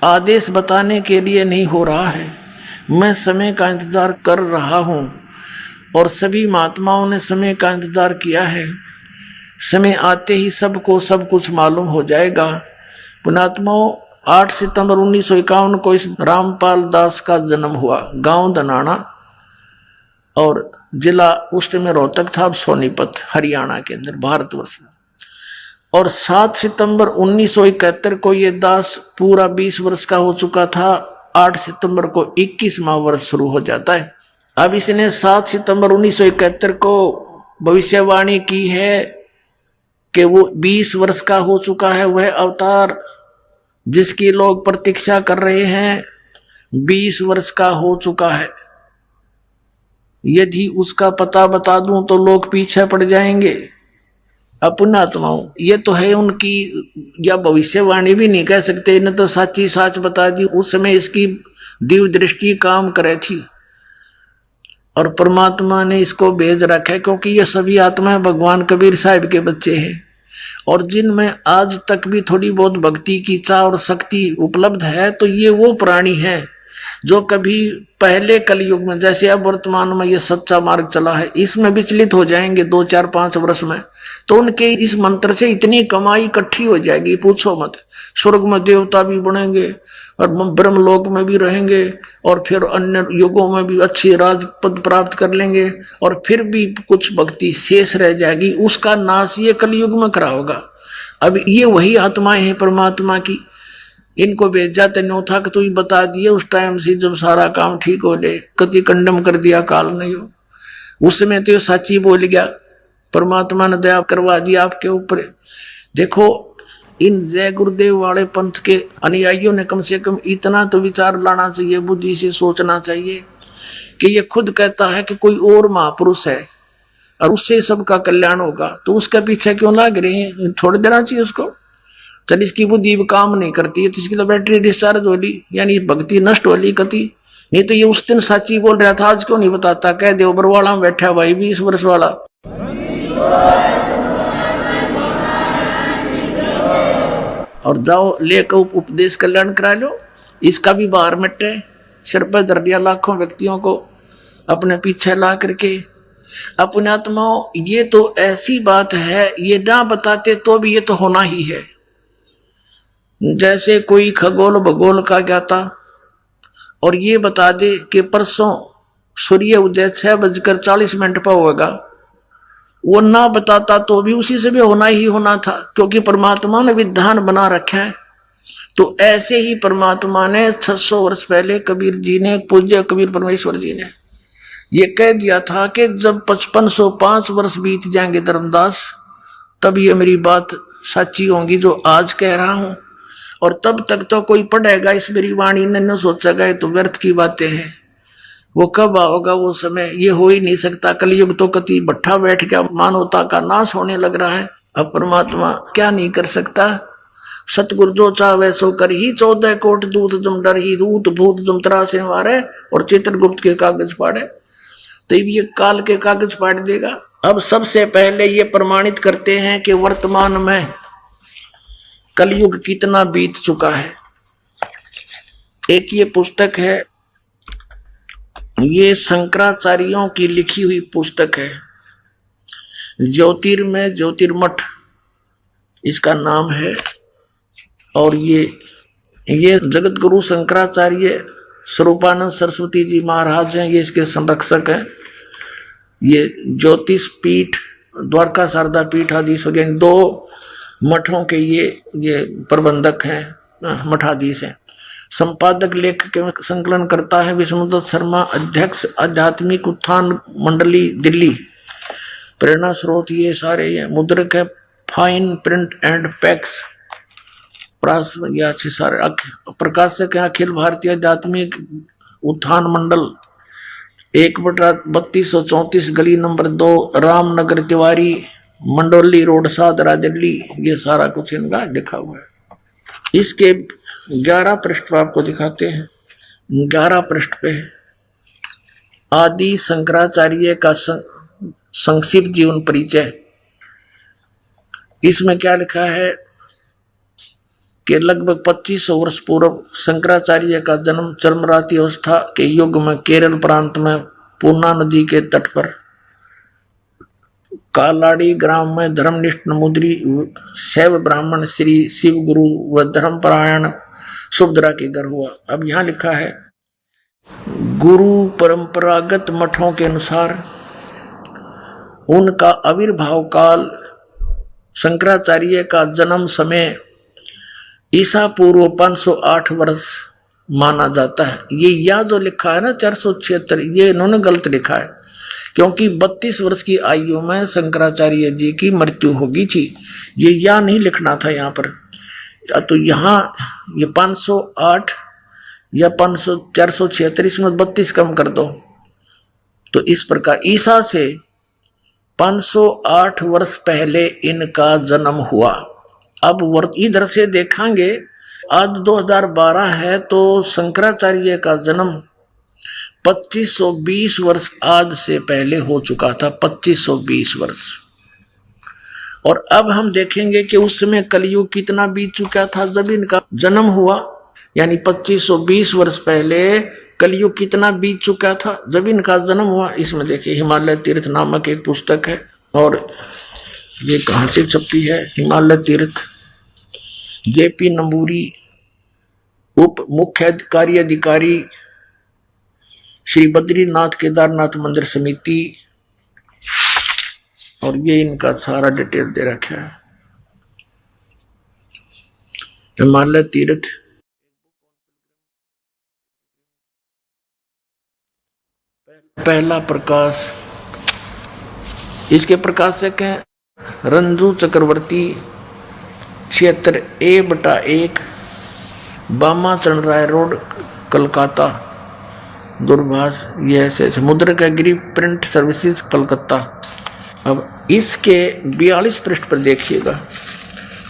आदेश बताने के लिए नहीं हो रहा है, मैं समय का इंतजार कर रहा हूं और सभी महात्माओं ने समय का इंतजार किया है। समय आते ही सबको सब कुछ मालूम हो जाएगा। पुण्यात्माओं 8 सितंबर 1951 को इस रामपाल दास का जन्म हुआ, गांव धनाना और जिला उस में रोहतक था, अब सोनीपत हरियाणा के अंदर भारतवर्ष में। और 7 सितंबर 1971 को ये दास पूरा 20 वर्ष का हो चुका था। 8 सितंबर को 21वां वर्ष शुरू हो जाता है। अब इसने 7 सितंबर 1971 को भविष्यवाणी की है कि वो 20 वर्ष का हो चुका है वह अवतार जिसकी लोग प्रतीक्षा कर रहे हैं, 20 वर्ष का हो चुका है। यदि उसका पता बता दूं तो लोग पीछे पड़ जाएंगे। पुण्यात्माओं, ये तो है उनकी, या भविष्यवाणी भी नहीं कह सकते, इन्हें तो साची साच बता दी। उस समय इसकी दिव्य दृष्टि काम करे थी और परमात्मा ने इसको भेज रखा है, क्योंकि ये सभी आत्माएं भगवान कबीर साहिब के बच्चे हैं और जिनमें आज तक भी थोड़ी बहुत भक्ति की चाह और शक्ति उपलब्ध है। तो ये वो प्राणी है जो कभी पहले कलयुग में, जैसे अब वर्तमान में ये सच्चा मार्ग चला है, इसमें विचलित हो जाएंगे 2, 4, 5 वर्ष में, तो उनके इस मंत्र से इतनी कमाई इकट्ठी हो जाएगी, पूछो मत। स्वर्ग में देवता भी बनेंगे और ब्रह्मलोक में भी रहेंगे और फिर अन्य युगों में भी अच्छी राजपद प्राप्त कर लेंगे और फिर भी कुछ भक्ति शेष रह जाएगी, उसका नाश ये कलयुग में करा होगा। अब ये वही आत्माएं हैं परमात्मा की, इनको भेजा तेनो था कि तू ही बता दिए उस टाइम से जब सारा काम ठीक हो ले, कति कंडम कर दिया काल नहीं हो। उस समय तो ये सच्ची बोल गया, परमात्मा ने दया करवा दिया आपके ऊपर। देखो इन जय गुरुदेव वाले पंथ के अनुयायियों ने कम से कम इतना तो विचार लाना चाहिए, बुद्धि से सोचना चाहिए कि ये खुद कहता है कि कोई और महापुरुष है और उससे सबका कल्याण होगा, तो उसके पीछे क्यों लग रहे हैं? छोड़ देना चाहिए उसको। चल इसकी बुद्धि काम नहीं करती है तो इसकी तो बैटरी डिस्चार्ज होली, यानी भक्ति नष्ट होली कति। नहीं तो ये उस दिन साची बोल रहा था, आज क्यों नहीं बताता? कह दे बरवाड़ा में बैठा भाई 20 वर्ष वाला, और जाओ लेकर उपदेश कल्याण करा लो, इसका भी बाहर मिटे। सिर पर धर दिया लाखों व्यक्तियों को अपने पीछे ला करके। अपने आत्माओं, ये तो ऐसी बात है, ये ना बताते तो भी ये तो होना ही है। जैसे कोई खगोल भगोल का ज्ञाता और ये बता दे कि परसों सूर्य उदय 6:40 पर होगा, वो ना बताता तो भी उसी से भी होना ही होना था, क्योंकि परमात्मा ने विधान बना रखा है। तो ऐसे ही परमात्मा ने 600 वर्ष पहले कबीर जी ने, पूज्य कबीर परमेश्वर जी ने ये कह दिया था कि जब 5505 वर्ष बीत जाएंगे धर्मदास, तब ये मेरी बात सच्ची होगी जो आज कह रहा हूं, और तब तक तो कोई पढ़ेगा इस मेरी वाणी ने न सोचेगा ये तो व्यर्थ की बातें हैं। वो कब आओगा वो समय, ये हो ही नहीं सकता। कलयुग तो कति भट्ठा बैठ गया, मानवता का नाश होने लग रहा है। अब परमात्मा क्या नहीं कर सकता? सतगुरु जो चाहे सो कर ही, 14 कोट दूत जम डर ही, रूत भूत जम त्रासे मारे और चित्रगुप्त के कागज पाड़े। तो ये काल के कागज पाड़ देगा। अब सबसे पहले ये प्रमाणित करते हैं कि वर्तमान में कलयुग कितना बीत चुका है। एक ये पुस्तक है, ये शंकराचार्यों की लिखी हुई पुस्तक है, ज्योतिर्मय ज्योतिर्मठ इसका नाम है। और ये जगत गुरु शंकराचार्य स्वरूपानंद सरस्वती जी महाराज हैं, ये इसके संरक्षक हैं। ये ज्योतिष पीठ, द्वारका शारदा पीठ आदि 2 मठों के ये प्रबंधक हैं, मठाधीश हैं। संपादक लेखक के संकलन करता है विष्णुदत्त शर्मा, अध्यक्ष आध्यात्मिक उत्थान मंडली दिल्ली। प्रेरणा स्रोत ये सारे हैं। मुद्रक है फाइन प्रिंट एंड पैक्स, अच्छे सारे। प्रकाशक है अखिल भारतीय आध्यात्मिक उत्थान मंडल, 1/3234 गली नंबर 2, रामनगर तिवारी, मंडोली रोड, सादरा दिल्ली। ये सारा कुछ इनका लिखा हुआ है। इसके 11 पृष्ठ आपको दिखाते हैं। 11 पृष्ठ पे आदि शंकराचार्य का संक्षिप्त जीवन परिचय। इसमें क्या लिखा है कि लगभग 2500 वर्ष पूर्व शंकराचार्य का जन्म चरमराती अवस्था के युग में केरल प्रांत में पूर्णा नदी के तट पर कालाड़ी ग्राम में धर्मनिष्ठ नमुद्री शैव ब्राह्मण श्री शिव गुरु व धर्मपरायण सुभद्रा के घर हुआ। अब यहाँ लिखा है, गुरु परंपरागत मठों के अनुसार उनका आविर्भाव काल शंकराचार्य का जन्म समय ईसा पूर्व 508 वर्ष माना जाता है। ये या जो लिखा है ना 476, ये इन्होंने गलत लिखा है, क्योंकि 32 वर्ष की आयु में शंकराचार्य जी की मृत्यु होगी थी। ये या नहीं लिखना था यहाँ पर। तो यहाँ ये 508 या 476 में 32 कम कर दो। तो इस प्रकार ईसा से 508 वर्ष पहले इनका जन्म हुआ। अब इधर से देखेंगे, आज 2012 है तो शंकराचार्य का जन्म 2520 वर्ष आज से पहले हो चुका था, 2520 वर्ष। और अब हम देखेंगे कि उस समय कलयुग कितना बीत चुका था जब इनका जन्म हुआ, यानी 2520 वर्ष पहले कलयुग कितना बीत चुका था जब इनका जन्म हुआ। इसमें देखिए हिमालय तीर्थ नामक एक पुस्तक है, और ये कहाँ से छपी है? हिमालय तीर्थ, जेपी नंबूरी, उप मुख्य कार्यधिकारी श्री बद्रीनाथ केदारनाथ मंदिर समिति, और ये इनका सारा डिटेल दे रखा है। हिमालय तीर्थ पहला प्रकाश, इसके प्रकाशक हैं रंजू चक्रवर्ती, 76A/1, बामा चरण राय रोड, कलकत्ता, दूरभाष। ये ऐसे मुद्रक गिरी प्रिंट सर्विसेज, कलकत्ता। अब इसके 42 पृष्ठ पर देखिएगा,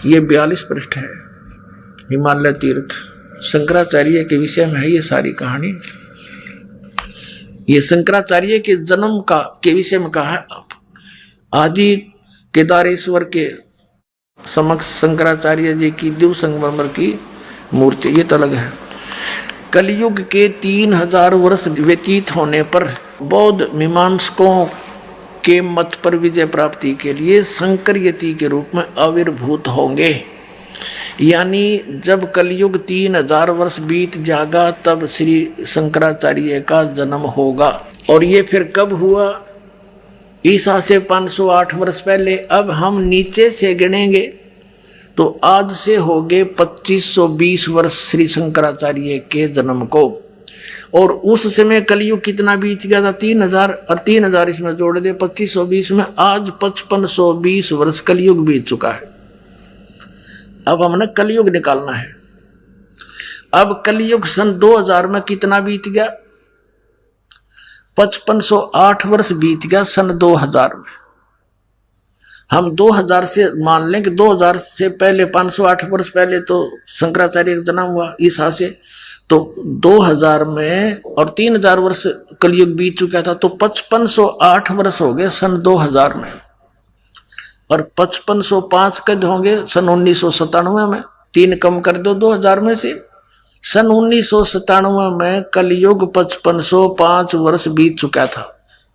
ये 42 पृष्ठ है। हिमालय तीर्थ शंकराचार्य के विषय में है ये सारी कहानी। ये शंकराचार्य के जन्म का के विषय में कहा है। आदि केदारेश्वर के समक्ष शंकराचार्य जी की दिव्य संगमरमर की मूर्ति, ये तो अलग है। कलयुग के 3000 वर्ष व्यतीत होने पर बौद्ध मीमांसकों के मत पर विजय प्राप्ति के लिए शंकर यति के रूप में आविर्भूत होंगे। यानी जब कलयुग 3000 वर्ष बीत जाएगा तब श्री शंकराचार्य का जन्म होगा। और ये फिर कब हुआ? ईसा से 508 वर्ष पहले। अब हम नीचे से गिनेंगे तो आज से हो गए 2520 वर्ष श्री शंकराचार्य के जन्म को। और उस समय कलयुग कितना बीत गया था? 3000, और 3000 इसमें जोड़ दे 2520 में, आज 5520 वर्ष कलयुग बीत चुका है। अब हमने कलयुग निकालना है। अब कलयुग सन 2000 में कितना बीत गया? 5508 वर्ष बीत गया सन 2000 में। हम 2000 से मान लें कि 2000 से पहले 508 वर्ष पहले तो शंकराचार्य का जन्म हुआ ईसा से, तो 2000 में और 3000 वर्ष कलयुग बीत चुका था, तो 5508 वर्ष हो गए सन 2000 में। और 5505 कद होंगे सन 1997 में। 3 कम कर दो 2000 में से। सन 1997 में कलयुग 5505 वर्ष बीत चुका था।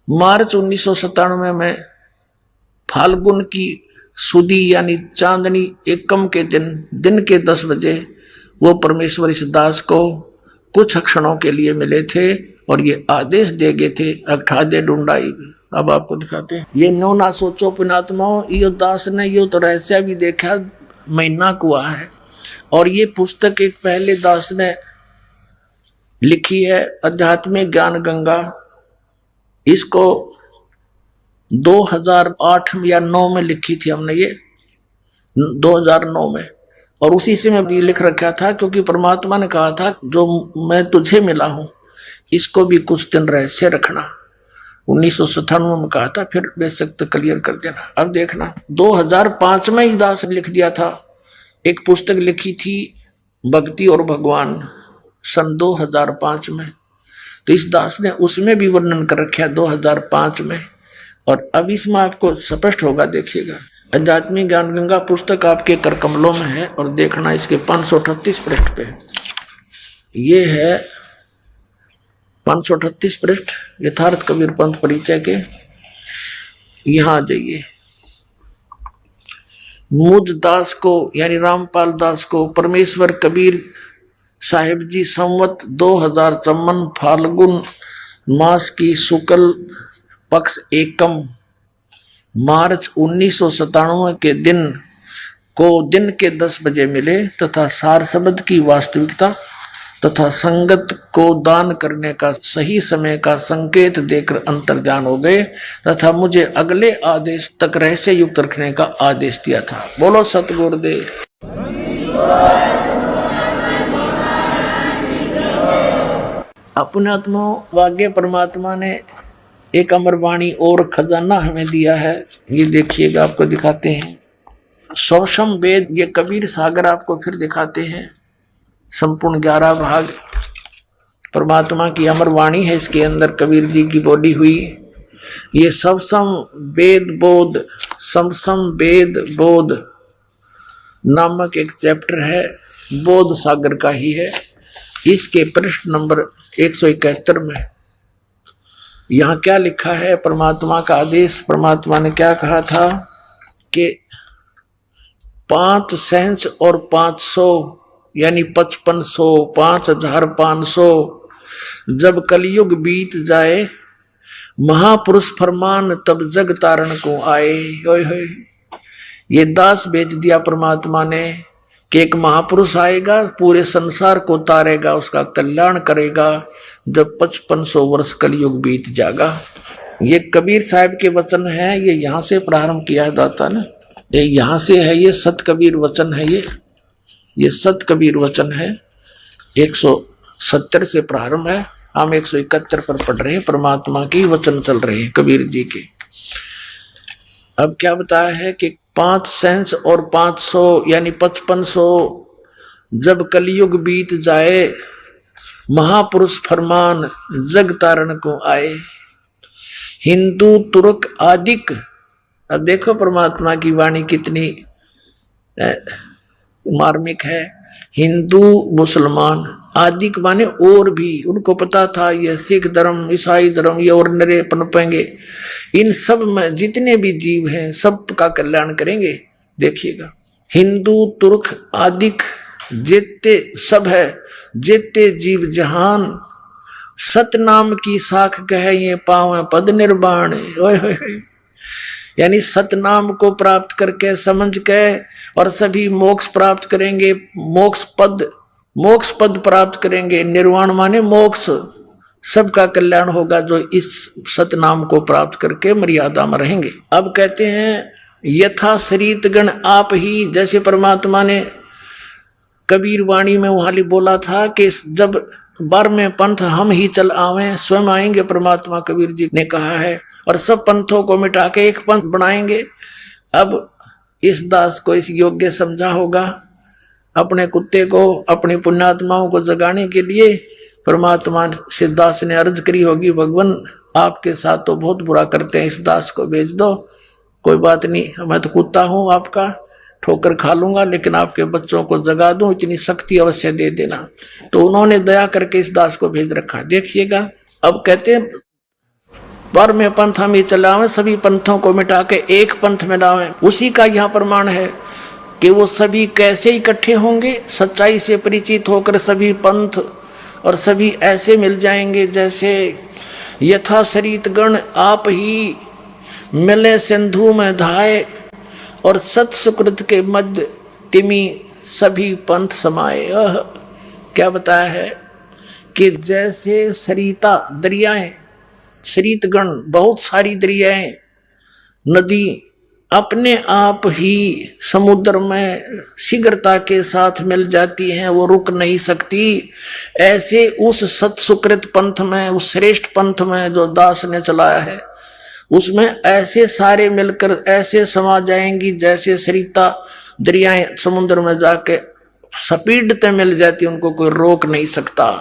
मार्च 1997 में फाल्गुन की सुदी यानी चांदनी एकम के दिन के 10 बजे वो परमेश्वर इस दास को कुछ क्षणों के लिए मिले थे और ये आदेश दे गए थे, अठादे ढूंढाई। अब आपको दिखाते हैं। ये नो ना सोचो पुणात्मा, यो दास ने यो तो रहस्य भी देखा, महीना कुआ है। और ये पुस्तक एक पहले दास ने लिखी है, आध्यात्मिक ज्ञान गंगा। इसको 2008 या 9 में लिखी थी हमने, ये 2009 में। और उसी से मैं लिख रखा था, क्योंकि परमात्मा ने कहा था जो मैं तुझे मिला हूं इसको भी कुछ दिन रहस्य रखना। 1997 में कहा था, फिर बेशक तो क्लियर कर देना। अब देखना 2005 में ही दास लिख दिया था, एक पुस्तक लिखी थी भक्ति और भगवान सन 2005 में। तो इस दास ने उसमें भी वर्णन कर रखा है 2005 में। और अब इसमें आपको स्पष्ट होगा, देखिएगा। आध्यात्मिक ज्ञान गंगा पुस्तक आपके कर कमलों में है और देखना इसके 538 पृष्ठ पे। ये है 538 पृष्ठ यथार्थ कबीर पंथ परिचय के। यहां आ जाइए। मुझ दास को यानी रामपाल दास को परमेश्वर कबीर साहिब जी संवत 2054 फाल्गुन मास की शुक्ल पक्ष एकम मार्च 1997 के दिन के 10 बजे मिले तथा सार शब्द की वास्तविकता तथा संगत को दान करने का सही समय का संकेत देकर अंतर्ध्यान हो गए तथा मुझे अगले आदेश तक रहस्य युक्त रखने का आदेश दिया था। बोलो सतगुरुदेव। अपने आत्मा वाग्य परमात्मा ने एक अमरवाणी और खजाना हमें दिया है। ये देखिएगा, आपको दिखाते हैं। सौषम वेद, ये कबीर सागर आपको फिर दिखाते हैं। संपूर्ण 11 भाग परमात्मा की अमर वाणी है, इसके अंदर कबीर जी की बोली हुई। ये सबसम वेद बोध, समसम वेद बोध नामक एक चैप्टर है, बोध सागर का ही है। इसके पृष्ठ नंबर 171 में यहाँ क्या लिखा है? परमात्मा का आदेश। परमात्मा ने क्या कहा था कि 5 सेंस और 500 यानी 5500, 5500 जब कलयुग बीत जाए, महापुरुष फरमान तब जग तारण को आए। ओए होए, ये दास भेज दिया परमात्मा ने कि एक महापुरुष आएगा, पूरे संसार को तारेगा, उसका कल्याण करेगा जब 5500 वर्ष कलयुग बीत जाएगा। ये कबीर साहब के वचन है। ये यहाँ से प्रारंभ किया है दाता ने, ये यहाँ से है। ये सत कबीर वचन है। ये सत कबीर वचन है। 170 से प्रारंभ है, हम 171 पर पढ़ रहे हैं। परमात्मा के वचन चल रहे हैं कबीर जी के। अब क्या बताया है कि 5 सेंस और 500 यानी 5500 जब कलयुग बीत जाए, महापुरुष फरमान जग तारण को आए। हिंदू तुर्क आदिक, अब देखो परमात्मा की वाणी कितनी मार्मिक है। हिंदू मुसलमान आदिक माने और भी, उनको पता था ये सिख धर्म, ईसाई धर्म, ये और नरे पनपेंगे। इन सब में जितने भी जीव हैं सब का कल्याण करेंगे। देखिएगा, हिंदू तुर्क आदिक जेते सब है, जेते जीव जहान सतनाम की साख कहे ये पावे पद निर्वाण। ओए होए, यानी सतनाम को प्राप्त करके समझ के और सभी मोक्ष प्राप्त करेंगे। मोक्ष पद प्राप्त करेंगे। निर्वाण माने मोक्ष, सबका कल्याण होगा जो इस सतनाम को प्राप्त करके मर्यादा में रहेंगे। अब कहते हैं यथा शरीत गण आप ही, जैसे परमात्मा ने कबीर वाणी में वहां बोला था कि जब 12वें पंथ हम ही चल आवे, स्वयं आएंगे। परमात्मा कबीर जी ने कहा है, और सब पंथों को मिटा के एक पंथ बनाएंगे। अब इस दास को इस योग्य समझा होगा। अपने कुत्ते को, अपनी पुण्यात्माओं को जगाने के लिए परमात्मा से दास ने अर्ज करी होगी, भगवान आपके साथ तो बहुत बुरा करते हैं, इस दास को भेज दो। कोई बात नहीं, मैं तो कुत्ता हूं आपका, ठोकर खा लूंगा, लेकिन आपके बच्चों को जगा दूं, इतनी शक्ति अवश्य दे देना। तो उन्होंने दया करके इस दास को भेज रखा। देखिएगा, अब कहते हैं 12वें पंथ हम ही चलावें, सभी पंथों को मिटा के एक पंथ में लावें। उसी का यहाँ प्रमाण है कि वो सभी कैसे इकट्ठे होंगे, सच्चाई से परिचित होकर सभी पंथ और सभी ऐसे मिल जाएंगे जैसे यथा शरीत गण आप ही मिले सिंधु में धाये, और सत सुकृत के मध्य तिमी सभी पंथ समाये। क्या बताया है कि जैसे सरिता दरियाएं, सरितगण बहुत सारी दरियाएं, नदी अपने आप ही समुद्र में शीघ्रता के साथ मिल जाती हैं, वो रुक नहीं सकती। ऐसे उस सत्सुकृत पंथ में, उस श्रेष्ठ पंथ में जो दास ने चलाया है, उसमें ऐसे सारे मिलकर ऐसे समा जाएंगी जैसे सरिता दरियाएं समुद्र में जाके स्पीड से मिल जाती, उनको कोई रोक नहीं सकता।